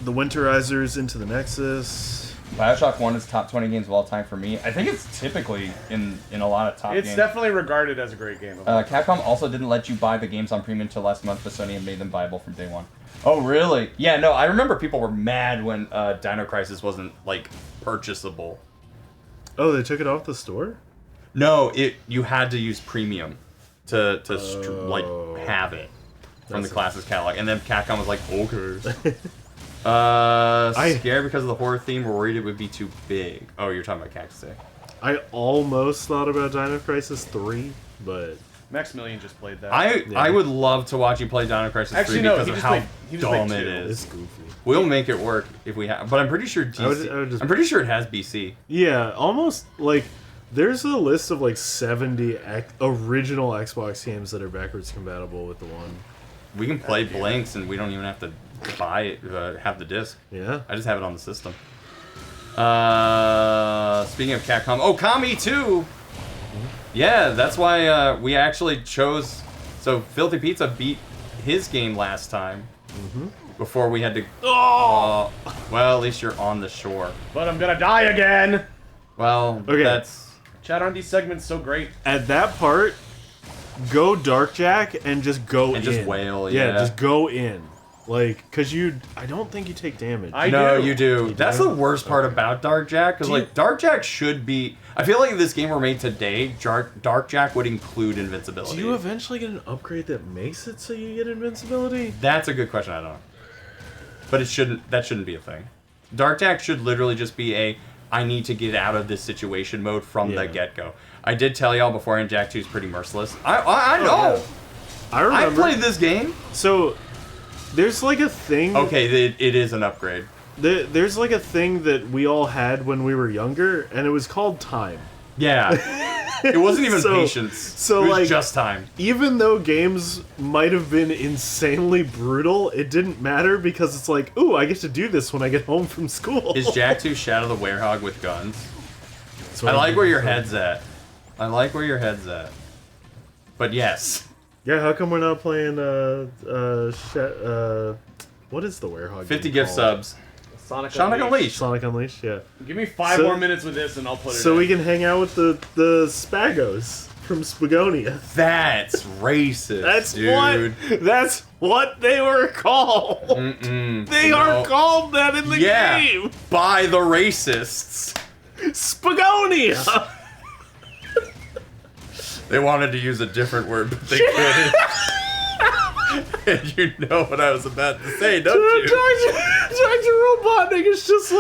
Speaker 1: The Winterizers into the Nexus.
Speaker 4: Bioshock 1 is top 20 games of all time for me. I think it's typically in a lot of top games.
Speaker 3: It's definitely regarded as a great game.
Speaker 4: Capcom also didn't let you buy the games on premium until last month, but Sony had made them viable from day one. Oh, really?
Speaker 2: Yeah, no, I remember people were mad when Dino Crisis wasn't, purchasable.
Speaker 1: Oh, they took it off the store?
Speaker 2: No, you had to use premium to have it from the Classics catalog. And then Capcom was like, okay. Scared because of the horror theme, or worried it would be too big. Oh, you're talking about Cactus A.
Speaker 1: I almost thought about Dino Crisis 3, but...
Speaker 3: Maximilian just played that.
Speaker 2: I would love to watch you play Dino Crisis 3 because of how dumb it is.
Speaker 1: It's goofy.
Speaker 2: We'll make it work if we have, but I'm pretty sure DC. I'm pretty sure it has BC.
Speaker 1: Yeah, almost there's a list of 70 original Xbox games that are backwards compatible with the one.
Speaker 2: We can play Blinks and we don't even have to buy it, have the disc.
Speaker 1: Yeah.
Speaker 2: I just have it on the system. Speaking of Capcom, Kami 2! Yeah, that's why we actually chose... So, Filthy Pizza beat his game last time. Before we had to... well, at least you're on the shore.
Speaker 3: But I'm gonna die again!
Speaker 2: Well,
Speaker 1: okay.
Speaker 2: That's...
Speaker 3: Chat on these segments so great.
Speaker 1: At that part, go Darkjack and just go in.
Speaker 2: And just wail, yeah.
Speaker 1: Yeah, just go in. Because I don't think you take damage.
Speaker 2: No, you do. That's the worst part about Darkjack, because, Darkjack should be... I feel like if this game were made today, Darkjack would include invincibility.
Speaker 1: Do you eventually get an upgrade that makes it so you get invincibility?
Speaker 2: That's a good question, I don't know. But that shouldn't be a thing. Darkjack should literally just be I need to get out of this situation mode from the get-go. I did tell y'all beforehand, Jack 2 is pretty merciless. I know!
Speaker 1: Oh, yeah. I remember.
Speaker 2: I played this game.
Speaker 1: So... There's a thing...
Speaker 2: Okay, it is an upgrade.
Speaker 1: There's a thing that we all had when we were younger, and it was called time.
Speaker 2: Yeah. It wasn't even patience.
Speaker 1: So
Speaker 2: it was just time.
Speaker 1: Even though games might have been insanely brutal, it didn't matter because it's ooh, I get to do this when I get home from school.
Speaker 2: Is Jack 2 Shadow the Werehog with guns? I like where your head's at. But yes.
Speaker 1: Yeah, how come we're not playing, what is the Werehog
Speaker 2: 50
Speaker 1: game
Speaker 2: gift
Speaker 1: called?
Speaker 2: subs.
Speaker 3: Sonic
Speaker 2: Unleashed.
Speaker 1: Sonic Unleashed, yeah.
Speaker 3: Give me 5 more minutes with this and I'll put it
Speaker 1: So
Speaker 3: in.
Speaker 1: we can hang out with the Spagos from Spagonia.
Speaker 2: That's racist, dude.
Speaker 1: That's what they were called. They are called that in the game.
Speaker 2: By the racists.
Speaker 1: Spagonia.
Speaker 2: They wanted to use a different word, but they couldn't. And you know what I was about to say, don't you?
Speaker 1: Dr. Robotnik is just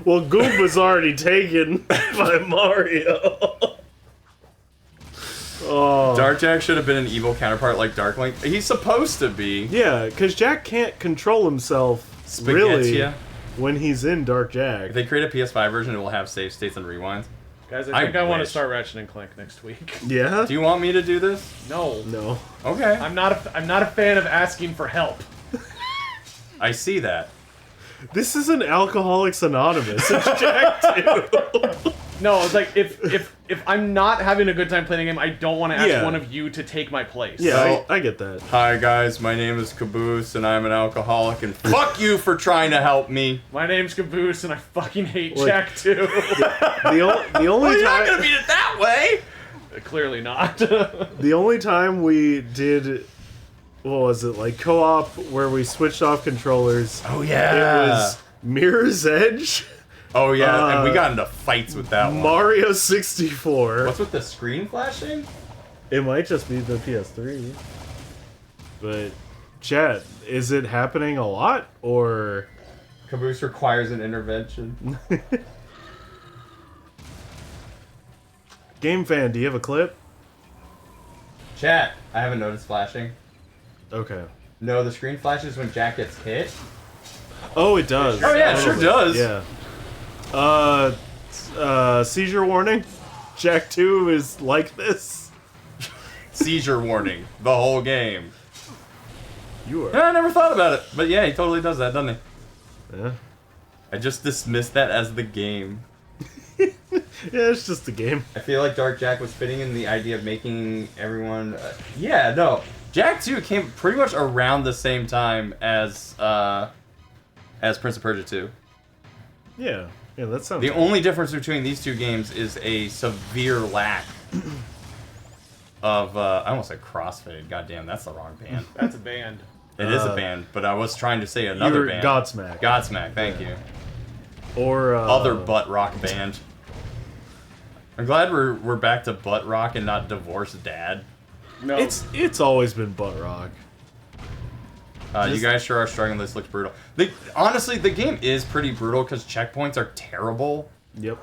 Speaker 1: well, Goomba's already taken by Mario.
Speaker 2: Darkjack should have been an evil counterpart like Darklink. He's supposed to be.
Speaker 1: Yeah, because Jack can't control himself really when he's in Darkjack.
Speaker 2: If they create a PS5 version, it will have save states and rewinds.
Speaker 3: Guys, I think I want to start Ratchet and Clank next week.
Speaker 1: Yeah?
Speaker 2: Do you want me to do this?
Speaker 3: No.
Speaker 2: Okay.
Speaker 3: I'm not a fan of asking for help.
Speaker 2: I see that.
Speaker 1: This isn't Alcoholics Anonymous. It's Jack 2.
Speaker 3: No, it's if I'm not having a good time playing the game, I don't want to ask one of you to take my place.
Speaker 1: Yeah, I get that.
Speaker 2: Hi guys, my name is Caboose and I'm an alcoholic and fuck you for trying to help me.
Speaker 3: My name's Caboose and I fucking hate Jack 2.
Speaker 1: The only
Speaker 2: Well, you're
Speaker 1: time...
Speaker 2: not gonna beat it that way!
Speaker 3: Clearly not.
Speaker 1: The only time we did... What was it? Co-op where we switched off controllers.
Speaker 2: Oh yeah!
Speaker 1: It was Mirror's Edge.
Speaker 2: Oh yeah, and we got into fights with that one.
Speaker 1: Mario 64.
Speaker 2: What's with the screen flashing?
Speaker 1: It might just be the PS3. But, chat, is it happening a lot, or...
Speaker 2: Caboose requires an intervention.
Speaker 1: Game fan, do you have a clip?
Speaker 2: Chat, I haven't noticed flashing.
Speaker 1: Okay.
Speaker 2: No, the screen flashes when Jack gets hit.
Speaker 1: Oh, it does.
Speaker 2: Oh yeah, it sure does.
Speaker 1: Yeah. Seizure warning. Jack 2 is like this.
Speaker 2: Seizure warning. The whole game.
Speaker 1: You are.
Speaker 2: Yeah, I never thought about it. But yeah, he totally does that, doesn't he?
Speaker 1: Yeah.
Speaker 2: I just dismissed that as the game.
Speaker 1: Yeah, it's just a game.
Speaker 2: I feel like Dark Jack was fitting in the idea of making everyone... yeah, no. Jack 2 came pretty much around the same time as Prince of Persia 2.
Speaker 1: Yeah. Yeah, that sounds
Speaker 2: The
Speaker 1: good.
Speaker 2: only difference between these two games is a severe lack of... I almost said CrossFade. Goddamn, that's the wrong band.
Speaker 3: That's a band.
Speaker 2: It is a band, but I was trying to say another band.
Speaker 1: Godsmack.
Speaker 2: Godsmack, thank you.
Speaker 1: Or
Speaker 2: Other butt rock band. I'm glad we're back to butt rock and not divorced dad.
Speaker 3: No.
Speaker 1: It's always been butt rock.
Speaker 2: You guys sure are struggling. This looks brutal. Honestly, the game is pretty brutal because checkpoints are terrible.
Speaker 1: Yep.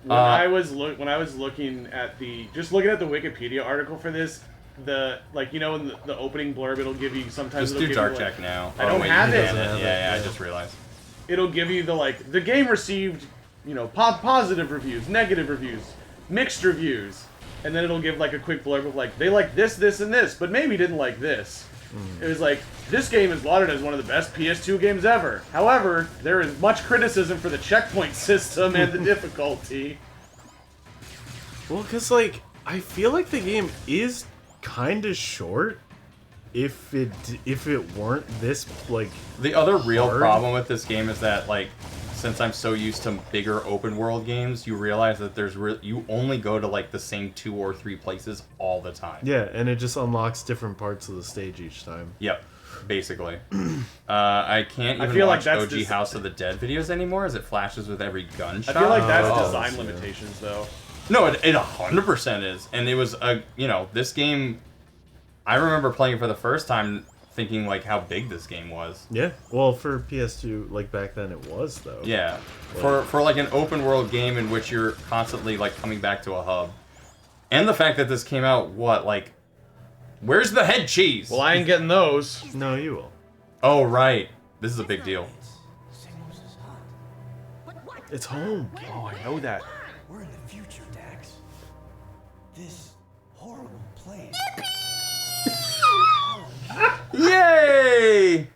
Speaker 3: When I was looking at looking at the Wikipedia article for this, in the opening blurb, it'll give you sometimes.
Speaker 2: Just do Dark Jack now.
Speaker 3: I don't have it.
Speaker 2: Yeah, I just realized.
Speaker 3: It'll give you the game received, positive reviews, negative reviews, mixed reviews, and then it'll give a quick blurb of they like this, this, and this, but maybe didn't like this. It was this game is lauded as one of the best PS2 games ever. However, there is much criticism for the checkpoint system and the difficulty.
Speaker 1: Well, because, I feel like the game is kind of short if it weren't this,
Speaker 2: The other real
Speaker 1: hard.
Speaker 2: problem with this game is that, since I'm so used to bigger open world games, you realize that you only go to, the same 2 or 3 places all the time.
Speaker 1: Yeah, and it just unlocks different parts of the stage each time.
Speaker 2: Yep, basically. I can't even
Speaker 3: feel like
Speaker 2: watch
Speaker 3: that's
Speaker 2: OG House of the Dead videos anymore as it flashes with every gunshot.
Speaker 3: I feel like that's
Speaker 1: Oh,
Speaker 3: design
Speaker 1: yeah.
Speaker 3: limitations, though.
Speaker 2: No, it 100% is. And it was, this game... I remember playing it for the first time thinking, how big this game was.
Speaker 1: Yeah. Well, for PS2, back then it was, though.
Speaker 2: Yeah. For an open world game in which you're constantly, coming back to a hub. And the fact that this came out, where's the head cheese?
Speaker 3: Well, I ain't getting those.
Speaker 1: No, you will.
Speaker 2: Oh, right. This is a big deal.
Speaker 1: It's home.
Speaker 3: Oh, I know that.
Speaker 5: We're in the future, Dax. This horrible place.
Speaker 2: Yay!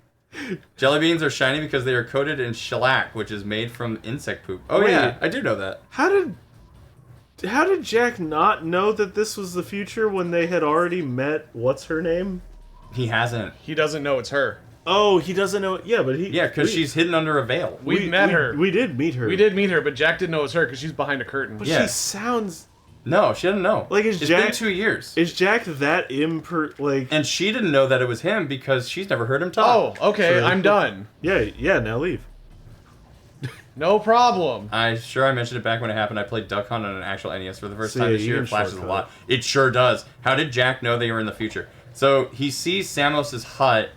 Speaker 2: Jelly beans are shiny because they are coated in shellac, which is made from insect poop. Oh,
Speaker 1: Wait.
Speaker 2: yeah. I do know that.
Speaker 1: How did Jack not know that this was the future when they had already met what's her name?
Speaker 2: He hasn't.
Speaker 3: He doesn't know it's her.
Speaker 1: Oh, he doesn't know. Yeah, but he.
Speaker 2: Yeah, because she's hidden under a veil.
Speaker 3: We met her.
Speaker 1: We did meet her.
Speaker 3: We did meet her, but Jack didn't know it was her because she's behind a curtain.
Speaker 1: But
Speaker 2: Yeah.
Speaker 1: she sounds.
Speaker 2: No, she doesn't know.
Speaker 1: Is
Speaker 2: It's
Speaker 1: Jack-
Speaker 2: been 2 years.
Speaker 1: Is Jack that
Speaker 2: And she didn't know that it was him because she's never heard him talk.
Speaker 3: Oh, okay,
Speaker 1: True.
Speaker 3: I'm done.
Speaker 1: Yeah. Now leave.
Speaker 3: No problem.
Speaker 2: I mentioned it back when it happened. I played Duck Hunt on an actual NES for the first
Speaker 1: So,
Speaker 2: time
Speaker 1: yeah,
Speaker 2: this
Speaker 1: you
Speaker 2: year.
Speaker 1: can
Speaker 2: It flashes a
Speaker 1: shortcut
Speaker 2: lot. It sure does. How did Jack know they were in the future? So he sees Samos's hut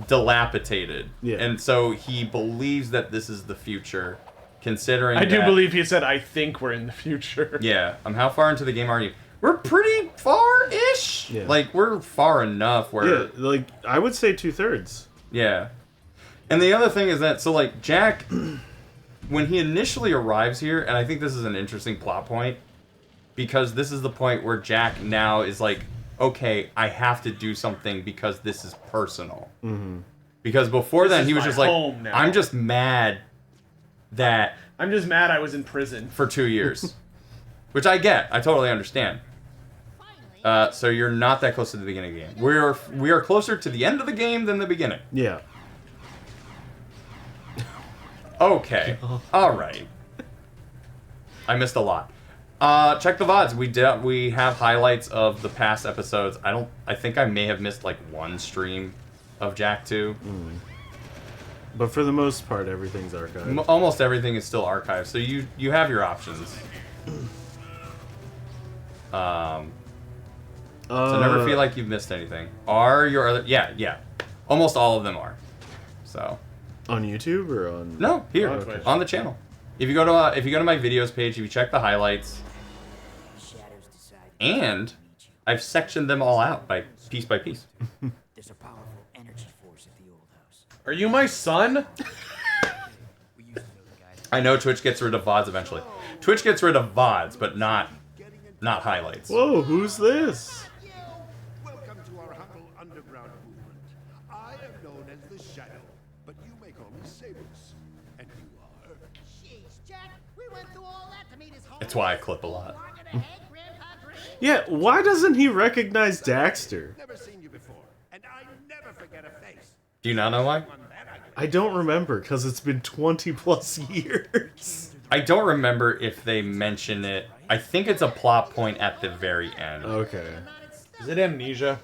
Speaker 2: dilapidated.
Speaker 1: Yeah.
Speaker 2: And so he believes that this is the future, considering
Speaker 3: I do
Speaker 2: that-
Speaker 3: believe he said, I think we're in the future.
Speaker 2: Yeah. How far into the game are you? We're pretty far-ish.
Speaker 1: Yeah.
Speaker 2: We're far enough where...
Speaker 1: Yeah, I would say 2/3.
Speaker 2: Yeah. And the other thing is that, Jack, when he initially arrives here, and I think this is an interesting plot point, because this is the point where Jack now is okay, I have to do something because this is personal. Mm-hmm. Because before
Speaker 3: This
Speaker 2: then,
Speaker 3: is
Speaker 2: he was
Speaker 3: my
Speaker 2: just
Speaker 3: home now.
Speaker 2: I'm just mad that
Speaker 3: I'm just mad I was in prison.
Speaker 2: for 2 years. Which I get. I totally understand. So you're not that close to the beginning of the game. We are closer to the end of the game than the beginning.
Speaker 1: Yeah.
Speaker 2: Okay. All right. I missed a lot. Check the VODs. We have highlights of the past episodes. I think I may have missed one stream of Jack 2.
Speaker 1: But for the most part, everything's archived.
Speaker 2: Almost everything is still archived, so you have your options. So never feel like you've missed anything. Are your other... Yeah. Almost all of them are. So...
Speaker 1: On YouTube or on...
Speaker 2: No, here.
Speaker 3: On Twitch.
Speaker 2: On the channel. If you go to my videos page, if you check the highlights, and I've sectioned them all out by piece.
Speaker 5: There's a powerful energy force at the old house.
Speaker 3: Are you my son?
Speaker 2: I know Twitch gets rid of VODs eventually. Twitch gets rid of VODs, but not highlights.
Speaker 1: Whoa, who's this?
Speaker 6: Welcome to our humble underground movement. I am known as the Shadow, but you may call me Caboose. And you are?
Speaker 7: Jeez, Jack, we went through all that to meet his home.
Speaker 2: That's why I clip a lot.
Speaker 1: Yeah, why doesn't he recognize Daxter?
Speaker 6: Never seen you before, and I never forget a face.
Speaker 2: Do you not know why?
Speaker 1: I don't remember, because it's been 20 plus years.
Speaker 2: I don't remember if they mention it. I think it's a plot point at the very end.
Speaker 1: Okay.
Speaker 3: Is it amnesia?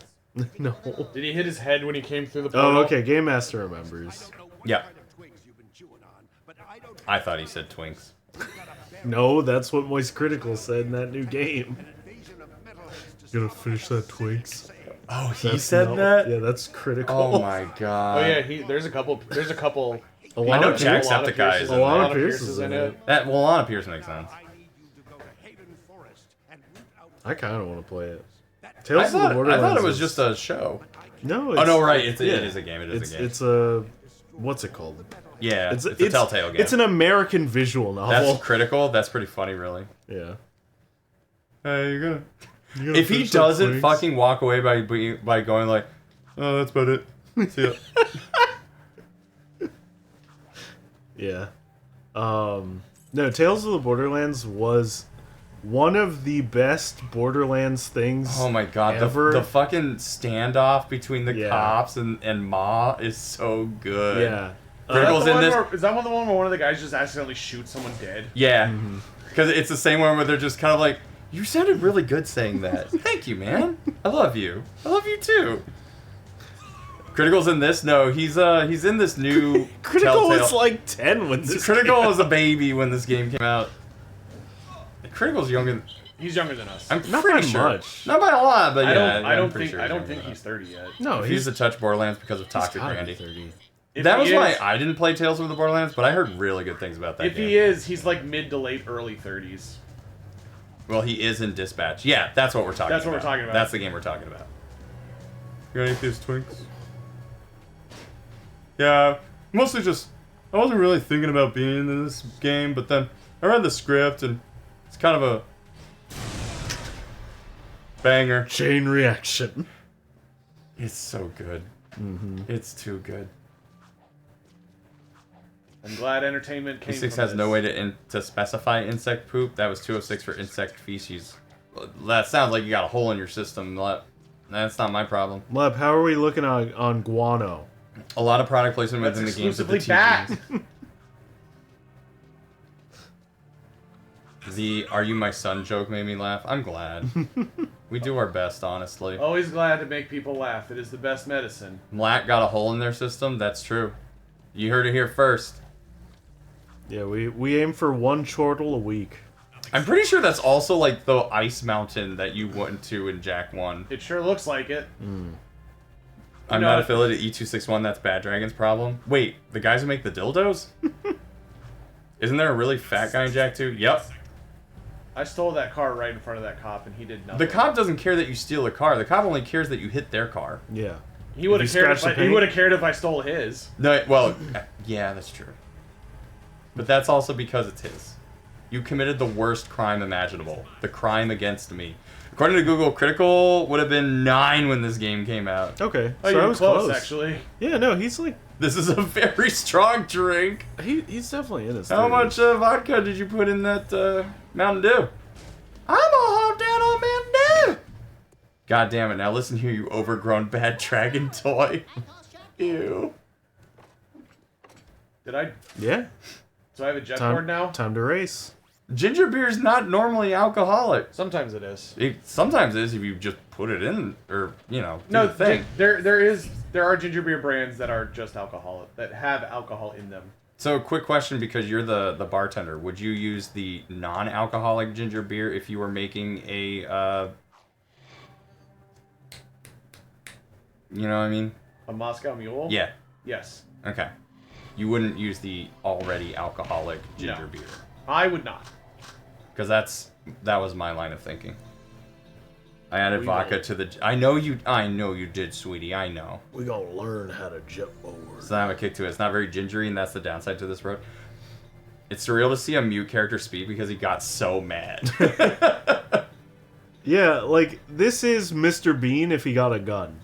Speaker 1: No.
Speaker 3: Did he hit his head when he came through the portal?
Speaker 1: Oh, okay, Game Master remembers.
Speaker 2: Yeah. I thought he said Twinks.
Speaker 1: No, that's what Moist Critical said in that new game. You gotta finish that Twinks.
Speaker 2: Oh, he
Speaker 1: That's
Speaker 2: said
Speaker 1: not-
Speaker 2: that?
Speaker 1: Yeah, that's critical.
Speaker 2: Oh my god.
Speaker 3: Oh yeah, there's a couple.
Speaker 1: A
Speaker 2: I
Speaker 1: lot
Speaker 2: know
Speaker 1: of
Speaker 2: Jacksepticeye is
Speaker 1: a
Speaker 2: in
Speaker 1: lot
Speaker 2: there.
Speaker 1: of Pierce is in it.
Speaker 2: That, well, Lana Pierce makes sense.
Speaker 1: I kind of want to play it.
Speaker 2: I
Speaker 1: Tales of the
Speaker 2: thought
Speaker 1: Borderlands.
Speaker 2: it was
Speaker 1: is-
Speaker 2: just a show.
Speaker 1: No.
Speaker 2: Oh, no, right. It
Speaker 1: yeah.
Speaker 2: is a game. It is a game.
Speaker 1: It's a what's it called?
Speaker 2: Yeah, it's a Telltale game.
Speaker 1: It's an American visual novel.
Speaker 2: That's critical. That's pretty funny, really.
Speaker 1: Yeah.
Speaker 2: Hey, you're gonna...
Speaker 1: You gotta
Speaker 2: If he
Speaker 1: finish that
Speaker 2: doesn't
Speaker 1: Twinks.
Speaker 2: fucking walk away by going like, oh, that's about it. See ya.
Speaker 1: Yeah. No, Tales of the Borderlands was one of the best Borderlands things.
Speaker 2: Oh my god,
Speaker 1: ever.
Speaker 2: the fucking standoff between the
Speaker 1: Yeah.
Speaker 2: cops and Ma is so good.
Speaker 1: Yeah.
Speaker 2: Critical's in this.
Speaker 3: Is that the one where one of the guys just accidentally shoots someone dead?
Speaker 2: Yeah, because it's the same one where they're just kind of like, you sounded really good saying that. Thank you, man. I love you. I love you too. Critical's in this? No, he's in this new
Speaker 1: Critical
Speaker 2: Telltale.
Speaker 1: was like 10 when this
Speaker 2: Critical
Speaker 1: came
Speaker 2: was a baby when this game came out. Critical's younger.
Speaker 3: He's younger than us.
Speaker 2: I'm
Speaker 1: Not
Speaker 2: pretty
Speaker 1: by
Speaker 2: sure.
Speaker 1: much.
Speaker 2: Not by a lot, but
Speaker 3: I
Speaker 2: yeah.
Speaker 3: don't
Speaker 2: pretty
Speaker 3: think
Speaker 2: sure
Speaker 3: I don't
Speaker 2: younger
Speaker 3: think
Speaker 2: than
Speaker 3: he's 30 yet.
Speaker 1: No,
Speaker 2: He used to touch Borderlands because of Toxic
Speaker 1: gotta be
Speaker 2: Randy.
Speaker 1: 30.
Speaker 3: If
Speaker 2: That
Speaker 3: he
Speaker 2: was why
Speaker 3: is-
Speaker 2: I didn't play Tales of the Borderlands, but I heard really good things about that
Speaker 3: If
Speaker 2: game.
Speaker 3: he is, he's like mid to late early 30s.
Speaker 2: Well, he is in Dispatch. Yeah, that's what we're talking about.
Speaker 3: That's what we're talking about.
Speaker 2: That's the game we're talking about. You got any these Twinks? Yeah, mostly just... I wasn't really thinking about being in this game, but then I read the script, and it's kind of a... banger.
Speaker 1: Chain reaction.
Speaker 2: It's so good. It's too good.
Speaker 3: I'm glad entertainment came.
Speaker 2: P6
Speaker 3: from
Speaker 2: has
Speaker 3: this.
Speaker 2: no way to specify insect poop. That was 206 for insect feces. That sounds like you got a hole in your system. That's not my problem.
Speaker 1: Leb, how are we looking on guano?
Speaker 2: A lot of product placement
Speaker 3: That's
Speaker 2: within the games of the
Speaker 3: exclusively
Speaker 2: TGs. The "Are you my son" joke made me laugh. I'm glad. We do our best, honestly.
Speaker 3: Always glad to make people laugh. It is the best medicine.
Speaker 2: Mlack got a hole in their system. That's true. You heard it here first.
Speaker 1: Yeah, we aim for one chortle a week.
Speaker 2: I'm pretty sure that's also like the ice mountain that you went to in Jack 1.
Speaker 3: It sure looks like it.
Speaker 2: I'm not affiliated E261, that's Bad Dragon's problem. Wait, the guys who make the dildos? Isn't there a really fat guy in Jack 2? Yep.
Speaker 3: I stole that car right in front of that cop, and he did nothing.
Speaker 2: The cop doesn't care that you steal a car. The cop only cares that you hit their car.
Speaker 1: Yeah.
Speaker 3: He would have
Speaker 1: If you
Speaker 3: cared.
Speaker 1: scratch the
Speaker 3: He
Speaker 1: paint?
Speaker 3: would have cared if I stole his.
Speaker 2: No, well, yeah, that's true. But that's also because it's his. You committed the worst crime imaginable. The crime against me. According to Google, Critical would have been 9 when this game came out.
Speaker 1: Okay.
Speaker 3: Oh,
Speaker 1: so
Speaker 3: you
Speaker 1: I
Speaker 3: were
Speaker 1: was
Speaker 3: close,
Speaker 1: close.
Speaker 3: actually.
Speaker 1: Yeah, no, he's like
Speaker 2: This is a very strong drink.
Speaker 1: he's definitely in his
Speaker 2: How
Speaker 1: 30s.
Speaker 2: much vodka did you put in that Mountain Dew? I'm a hop down on Mountain Dew. God damn it! Now listen here, you overgrown bad dragon toy. Ew.
Speaker 3: Did I?
Speaker 1: Yeah.
Speaker 3: So I have a jet board now.
Speaker 1: Time to race.
Speaker 2: Ginger beer is not normally alcoholic.
Speaker 3: Sometimes it is.
Speaker 2: It sometimes is if you just put it in, or do
Speaker 3: No,
Speaker 2: the thing.
Speaker 3: there are ginger beer brands that are just alcoholic, that have alcohol in them.
Speaker 2: So, quick question, because you're the bartender. Would you use the non-alcoholic ginger beer if you were making a, you know what I mean?
Speaker 3: A Moscow Mule?
Speaker 2: Yeah.
Speaker 3: Yes.
Speaker 2: Okay. You wouldn't use the already alcoholic ginger
Speaker 3: No.
Speaker 2: beer.
Speaker 3: I would not.
Speaker 2: Because that was my line of thinking. I added
Speaker 3: We
Speaker 2: vodka
Speaker 3: will.
Speaker 2: to the... I know you did, sweetie. I know.
Speaker 1: We gonna learn how to jet board.
Speaker 2: So I have a kick to it. It's not very gingery, and that's the downside to this road. It's surreal to see a mute character speak because he got so mad.
Speaker 1: Yeah, like, this is Mr. Bean if he got a gun.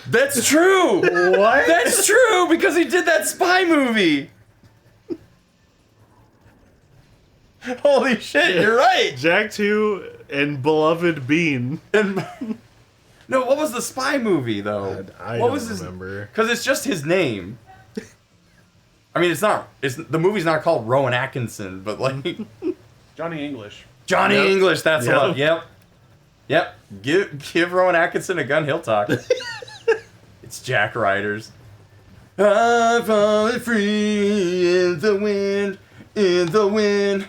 Speaker 2: That's true!
Speaker 3: What?
Speaker 2: That's true, because he did that spy movie! Holy shit, you're right!
Speaker 1: Jack 2 and beloved Bean.
Speaker 2: And, no, what was the spy movie, though?
Speaker 1: I
Speaker 2: what
Speaker 1: don't
Speaker 2: was
Speaker 1: remember.
Speaker 2: Because it's just his name. I mean, the movie's not called Rowan Atkinson, but like...
Speaker 3: Johnny English.
Speaker 2: Johnny
Speaker 1: Yep.
Speaker 2: English, that's
Speaker 1: Yep.
Speaker 2: what. Yep. Give Rowan Atkinson a gun, he'll talk. It's Jack Ryder's. I'm falling free in the wind, in the wind.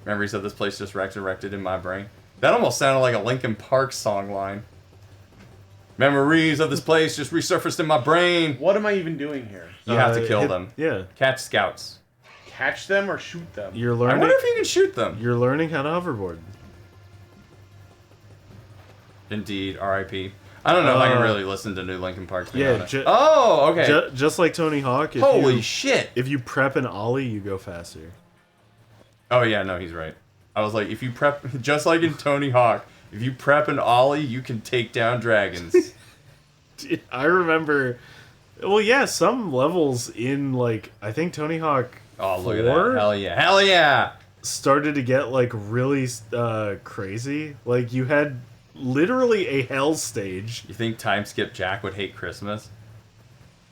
Speaker 2: Memories of this place just resurrected in my brain. That almost sounded like a Linkin Park song line. Memories of this place just resurfaced in my brain.
Speaker 3: What am I even doing here?
Speaker 2: You have to kill them.
Speaker 1: Yeah.
Speaker 2: Catch scouts.
Speaker 3: Catch them or shoot them?
Speaker 1: You're
Speaker 2: I
Speaker 1: learning.
Speaker 2: wonder if you can shoot them.
Speaker 1: You're learning how to hoverboard.
Speaker 2: Indeed, R.I.P. I don't know if I can really listen to new Linkin Park. To be
Speaker 1: Yeah,
Speaker 2: honest. Oh, okay.
Speaker 1: Just like Tony Hawk.
Speaker 2: Holy shit.
Speaker 1: If you prep an ollie, you go faster.
Speaker 2: Oh yeah, no, he's right. I was like, if you prep, just like in Tony Hawk, if you prep an ollie, you can take down dragons.
Speaker 1: I remember. Well, yeah, some levels in like I think Tony Hawk.
Speaker 2: Oh, look
Speaker 1: 4
Speaker 2: at that! Hell yeah! Hell yeah!
Speaker 1: Started to get like really crazy. Like you had literally a hell stage.
Speaker 2: You think Time Skip Jack would hate Christmas?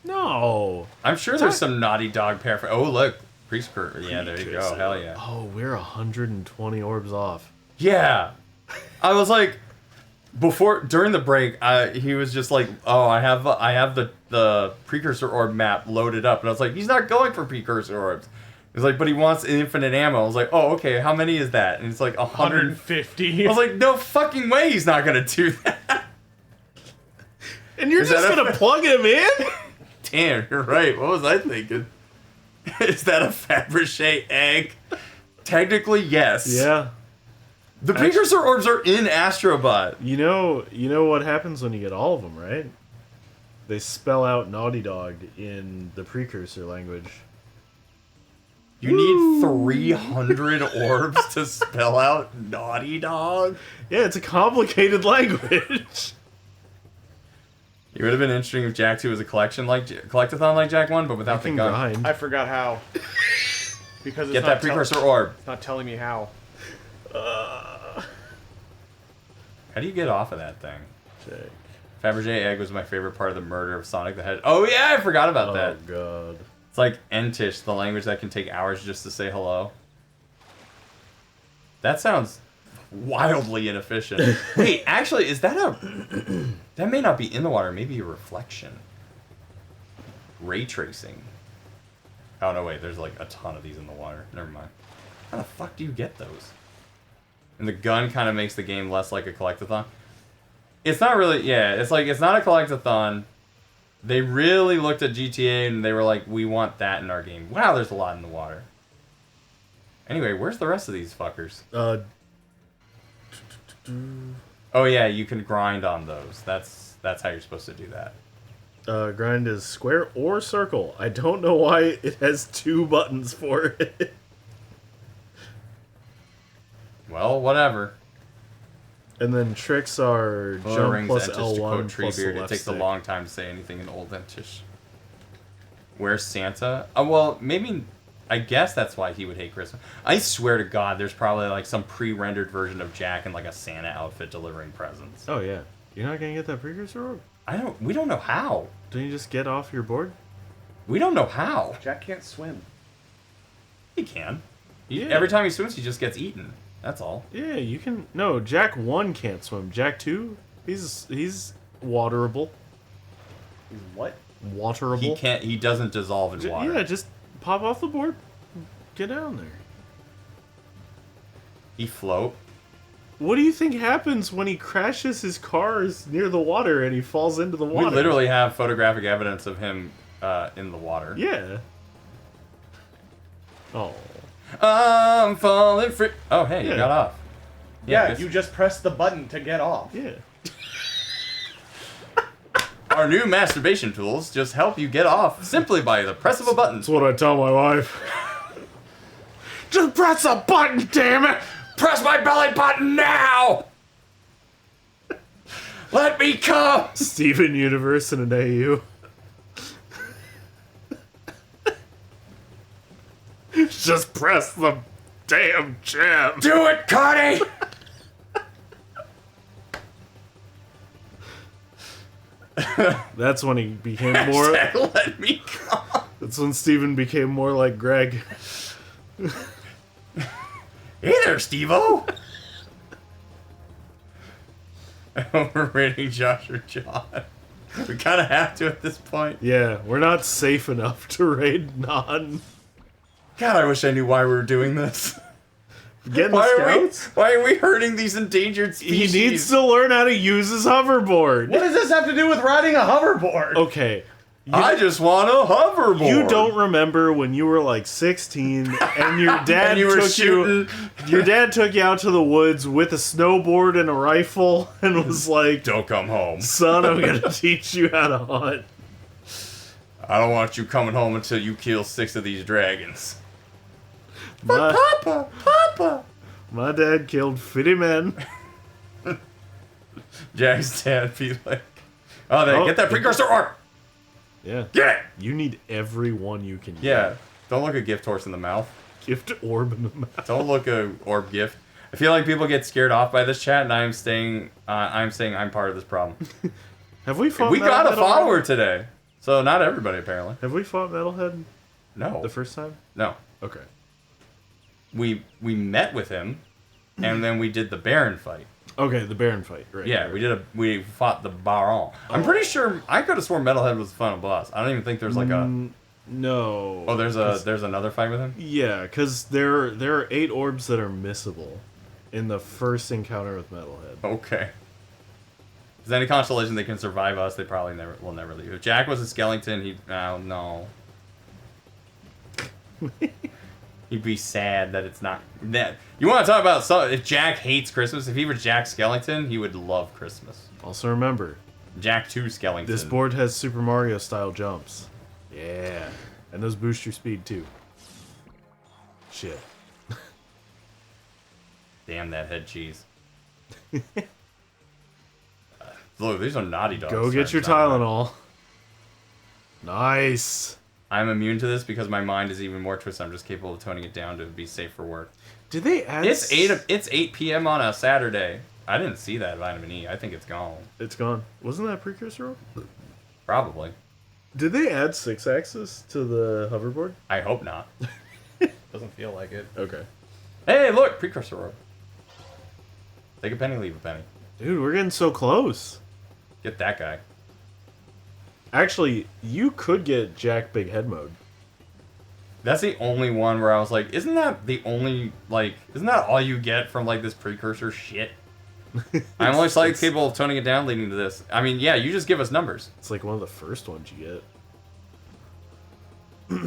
Speaker 1: No.
Speaker 2: I'm sure there's some Naughty Dog parapher. Oh look, Priestcur. Yeah, there you go. Hell yeah.
Speaker 1: Oh, we're 120 orbs off.
Speaker 2: Yeah. I was like, during the break, he was just like, oh, I have the precursor orb map loaded up, and I was like, he's not going for precursor orbs. He's like, but he wants infinite ammo. I was like, oh, okay, how many is that? And it's like
Speaker 3: 150.
Speaker 2: I was like, no fucking way he's not gonna do that.
Speaker 1: And you're just gonna plug him in?
Speaker 2: Damn, you're right. What was I thinking? Is that a Fabergé egg? Technically, yes.
Speaker 1: Yeah.
Speaker 2: The precursor orbs are in Astrobot.
Speaker 1: You know what happens when you get all of them, right? They spell out Naughty Dog in the precursor language.
Speaker 2: You need 300 orbs to spell out Naughty Dog?
Speaker 1: Yeah, it's a complicated language.
Speaker 2: It would have been interesting if Jack 2 was a collectathon like Jack 1, but without the
Speaker 1: Can
Speaker 2: gun.
Speaker 1: grind.
Speaker 3: I forgot how. Because it's
Speaker 2: Get
Speaker 3: not
Speaker 2: that precursor orb.
Speaker 3: It's not telling me how.
Speaker 2: How do you get off of that thing?
Speaker 1: Check.
Speaker 2: Fabergé egg was my favorite part of the murder of Sonic the Hedgehog. Oh yeah, I forgot about that.
Speaker 1: Oh god.
Speaker 2: It's like Entish, the language that can take hours just to say hello. That sounds wildly inefficient. Wait, actually, is that a... That may not be in the water, maybe a reflection. Ray tracing. Oh no, wait, there's like a ton of these in the water. Never mind. How the fuck do you get those? And the gun kind of makes the game less like a collectathon. It's not really... Yeah, it's like, it's not a collectathon. They really looked at GTA and they were like, we want that in our game. Wow, there's a lot in the water. Anyway, where's the rest of these fuckers? Oh yeah, you can grind on those. That's how you're supposed to do that.
Speaker 1: Grind is square or circle. I don't know why it has 2 buttons for it.
Speaker 2: Well, whatever.
Speaker 1: And then tricks are
Speaker 2: Well,
Speaker 1: jump
Speaker 2: rings
Speaker 1: plus
Speaker 2: Entish to
Speaker 1: L1
Speaker 2: quote
Speaker 1: plus the
Speaker 2: Treebeard. It
Speaker 1: left
Speaker 2: takes
Speaker 1: stick.
Speaker 2: a long time to say anything in Old Entish. Where's Santa? Well, maybe... I guess that's why he would hate Christmas. I swear to God, there's probably like some pre-rendered version of Jack in like a Santa outfit delivering presents.
Speaker 1: Oh yeah. You're not gonna get that precursor orb?
Speaker 2: We don't know how.
Speaker 1: Don't you just get off your board?
Speaker 2: We don't know how.
Speaker 3: Jack can't swim.
Speaker 2: He can.
Speaker 1: Yeah.
Speaker 2: Every time he swims, he just gets eaten. That's all.
Speaker 1: Yeah, you can. No, Jack 1 can't swim. Jack 2, he's waterable.
Speaker 3: He's what?
Speaker 1: Waterable.
Speaker 2: He can't. He doesn't dissolve in water.
Speaker 1: Yeah, just pop off the board. Get down there.
Speaker 2: He float.
Speaker 1: What do you think happens when he crashes his cars near the water and he falls into the water?
Speaker 2: We literally have photographic evidence of him in the water.
Speaker 1: Yeah. Oh.
Speaker 2: I'm falling free. Oh, hey, you
Speaker 1: Yeah.
Speaker 2: got off.
Speaker 3: Yeah,
Speaker 2: this-
Speaker 3: you just press the button to get off.
Speaker 1: Yeah.
Speaker 2: Our new masturbation tools just help you get off simply by the press of a button.
Speaker 1: That's what I tell my wife. Just press a button, damn it!
Speaker 2: Press my belly button now! Let me come!
Speaker 1: Steven Universe in an AU. Just press the damn jam.
Speaker 2: Do it, Connie!
Speaker 1: That's when he became more.
Speaker 2: Let me come.
Speaker 1: That's when Steven became more like Greg.
Speaker 2: Hey there, Steve-O! Overrating Josh or John. We kind of have to at this point.
Speaker 1: Yeah, we're not safe enough to raid non.
Speaker 2: God, I wish I knew why we were doing this.
Speaker 1: Get in the scouts.
Speaker 2: Why are we hurting these endangered species?
Speaker 1: He needs to learn how to use his hoverboard.
Speaker 3: What does this have to do with riding a hoverboard?
Speaker 1: Okay.
Speaker 2: I just want a hoverboard.
Speaker 1: You don't remember when you were like 16 and your dad
Speaker 2: And you were
Speaker 1: your dad took you out to the woods with a snowboard and a rifle and was like,
Speaker 2: Don't come home.
Speaker 1: "Son, I'm gonna teach you how to hunt."
Speaker 2: I don't want you coming home until you kill 6 of these dragons.
Speaker 1: Papa. My dad killed 50 men.
Speaker 2: Jack's dad be like, oh, get that precursor orb!
Speaker 1: Yeah.
Speaker 2: Get it!
Speaker 1: You need every one you can get.
Speaker 2: Yeah, don't look a gift horse in the mouth.
Speaker 1: Gift orb in the mouth.
Speaker 2: Don't look a orb gift. I feel like people get scared off by this chat, and I'm saying I'm part of this problem.
Speaker 1: Have we fought
Speaker 2: We got a
Speaker 1: Metalhead
Speaker 2: follower
Speaker 1: already?
Speaker 2: today, so not everybody apparently.
Speaker 1: Have we fought Metalhead
Speaker 2: No,
Speaker 1: the first time?
Speaker 2: no.
Speaker 1: Okay.
Speaker 2: We met with him, and then we did the Baron fight.
Speaker 1: Okay, the Baron fight, right?
Speaker 2: Yeah, we fought the Baron. I'm pretty sure I could have sworn Metalhead was the final boss. I don't even think there's like a.
Speaker 1: No.
Speaker 2: Oh, there's another fight with him.
Speaker 1: Yeah, because there are 8 orbs that are missable in the first encounter with Metalhead.
Speaker 2: Okay. Is there any consolation they can survive us? They probably will never leave. If Jack was a skeleton, no. He'd be sad that it's not that. You want to talk about if Jack hates Christmas? If he were Jack Skellington, he would love Christmas.
Speaker 1: Also remember,
Speaker 2: Jack 2 Skellington.
Speaker 1: this board has Super Mario style jumps. Yeah. And those boost your speed too. Shit.
Speaker 2: Damn that head cheese. Look, these are naughty dogs.
Speaker 1: Go get your Tylenol. Nice.
Speaker 2: I'm immune to this because my mind is even more twisted. I'm just capable of toning it down to be safe for work.
Speaker 1: Did they add?
Speaker 2: It's 8 p.m. on a Saturday. I didn't see that vitamin E. I think it's gone.
Speaker 1: It's gone. Wasn't that precursor?
Speaker 2: Probably.
Speaker 1: Did they add 6-axis to the hoverboard?
Speaker 2: I hope not. Doesn't feel like it.
Speaker 1: Okay.
Speaker 2: Hey, look, precursor orb. Take a penny, leave a penny.
Speaker 1: Dude, we're getting so close.
Speaker 2: Get that guy.
Speaker 1: Actually, you could get Jack Big Head mode.
Speaker 2: That's the only one where I was like, isn't that all you get from like this precursor shit? I'm only slightly capable of toning it down leading to this. I mean, yeah, you just give us numbers.
Speaker 1: It's like one of the first ones you get.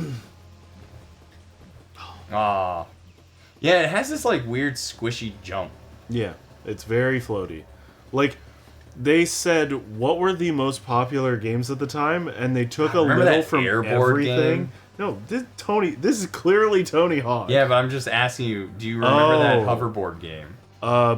Speaker 2: Ah. Yeah, it has this like weird squishy jump.
Speaker 1: Yeah, it's very floaty. Like, they said, what were the most popular games at the time? And they took a
Speaker 2: Remember
Speaker 1: little
Speaker 2: that
Speaker 1: from
Speaker 2: airboard
Speaker 1: everything.
Speaker 2: game?
Speaker 1: No, this is clearly Tony Hawk.
Speaker 2: Yeah, but I'm just asking you, do you remember that
Speaker 1: Oh.
Speaker 2: hoverboard game?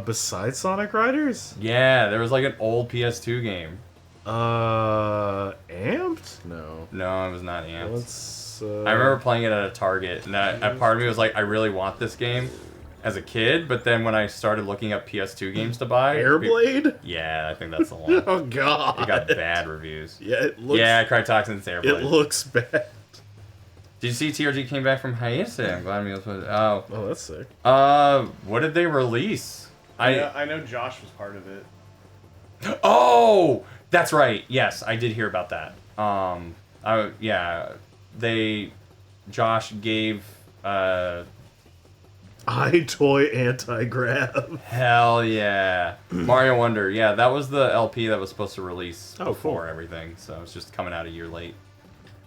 Speaker 1: Besides Sonic Riders?
Speaker 2: Yeah, there was like an old PS2 game.
Speaker 1: Amped? No.
Speaker 2: No, it was not Amped.
Speaker 1: Let's,
Speaker 2: I remember playing it at a Target, and a part of me was like, I really want this game as a kid, but then when I started looking up PS2 games to buy...
Speaker 1: Airblade?
Speaker 2: Yeah, I think that's the one.
Speaker 1: Oh, God.
Speaker 2: It got bad reviews.
Speaker 1: Yeah, it looks...
Speaker 2: Yeah, Crytoxin's Airblade.
Speaker 1: It looks bad.
Speaker 2: Did you see TRG came back from hiatus? I'm glad we also... Oh.
Speaker 1: Oh, that's sick.
Speaker 2: What did they release?
Speaker 3: I know Josh was part of it.
Speaker 2: Oh! That's right. Yes, I did hear about that. Josh gave,
Speaker 1: iToy anti-grab.
Speaker 2: hell yeah. Mario Wonder. Yeah, that was the LP that was supposed to release before
Speaker 1: cool.
Speaker 2: everything, so it's just coming out a year late,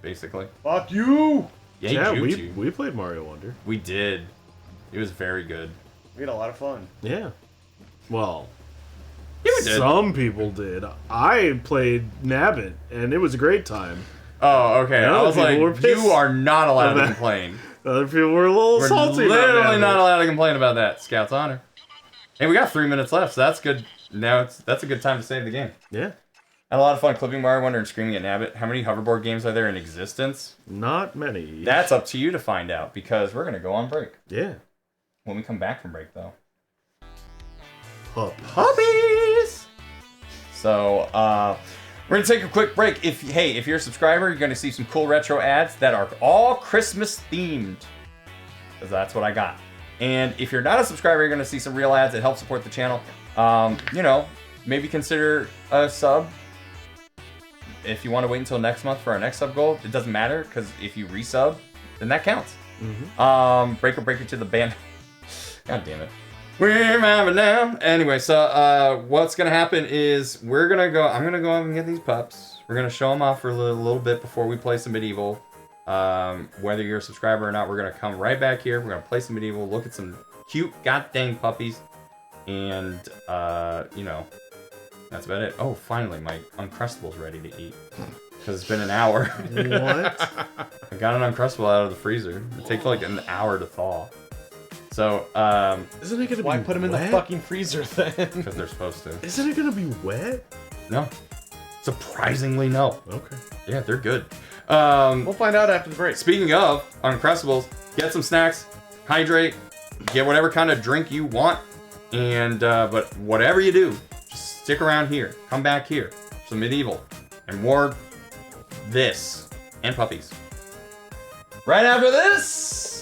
Speaker 2: basically.
Speaker 3: Fuck you!
Speaker 2: Yeah,
Speaker 1: Yeah,
Speaker 2: he juked you.
Speaker 1: we played Mario Wonder.
Speaker 2: We did. It was very good.
Speaker 3: We had a lot of fun.
Speaker 1: Yeah. Well,
Speaker 2: Yeah, we did.
Speaker 1: Some people did. I played Nabbit, and it was a great time.
Speaker 2: Oh, okay.
Speaker 1: And
Speaker 2: I
Speaker 1: other
Speaker 2: was like,
Speaker 1: people were pissed
Speaker 2: you are not allowed to
Speaker 1: about-
Speaker 2: complain.
Speaker 1: Other people were a little
Speaker 2: We're
Speaker 1: salty
Speaker 2: literally
Speaker 1: about
Speaker 2: not
Speaker 1: Nabbit.
Speaker 2: allowed to complain about that. Scout's honor. Hey, we got 3 minutes left, so that's good. Now that's a good time to save the game.
Speaker 1: Yeah.
Speaker 2: Had a lot of fun clipping Mario Wonder and screaming at Nabbit. How many hoverboard games are there in existence?
Speaker 1: Not many.
Speaker 2: That's up to you to find out, because we're going to go on break.
Speaker 1: Yeah.
Speaker 2: When we come back from break, though.
Speaker 1: Puppies.
Speaker 2: Puppies! So, we're going to take a quick break. If you're a subscriber, you're going to see some cool retro ads that are all Christmas themed. Because that's what I got. And if you're not a subscriber, you're going to see some real ads that help support the channel. You know, maybe consider a sub. If you want to wait until next month for our next sub goal, it doesn't matter, because if you resub, then that counts.
Speaker 1: Mm-hmm.
Speaker 2: Breaker to the band. God damn it. We're vibing now. Anyway, so what's gonna happen is I'm gonna go up and get these pups. We're gonna show them off for a little bit before we play some medieval. Whether you're a subscriber or not, we're gonna come right back here. We're gonna play some medieval, look at some cute goddamn puppies, and you know, that's about it. Oh, finally, my Uncrustable's ready to eat. Because it's been an hour.
Speaker 1: What?
Speaker 2: I got an Uncrustable out of the freezer. It takes like an hour to thaw. So,
Speaker 1: Isn't it gonna
Speaker 3: Why
Speaker 1: be
Speaker 3: put them in the
Speaker 1: wet?
Speaker 3: fucking freezer then?
Speaker 2: because they're supposed to.
Speaker 1: Isn't it gonna be wet?
Speaker 2: No. Surprisingly, no.
Speaker 1: Okay.
Speaker 2: Yeah, they're good.
Speaker 3: We'll find out after the break.
Speaker 2: Speaking of Uncrustables, get some snacks, hydrate, get whatever kind of drink you want, and but whatever you do, just stick around here. Come back here. Some medieval and more this and puppies. Right after this.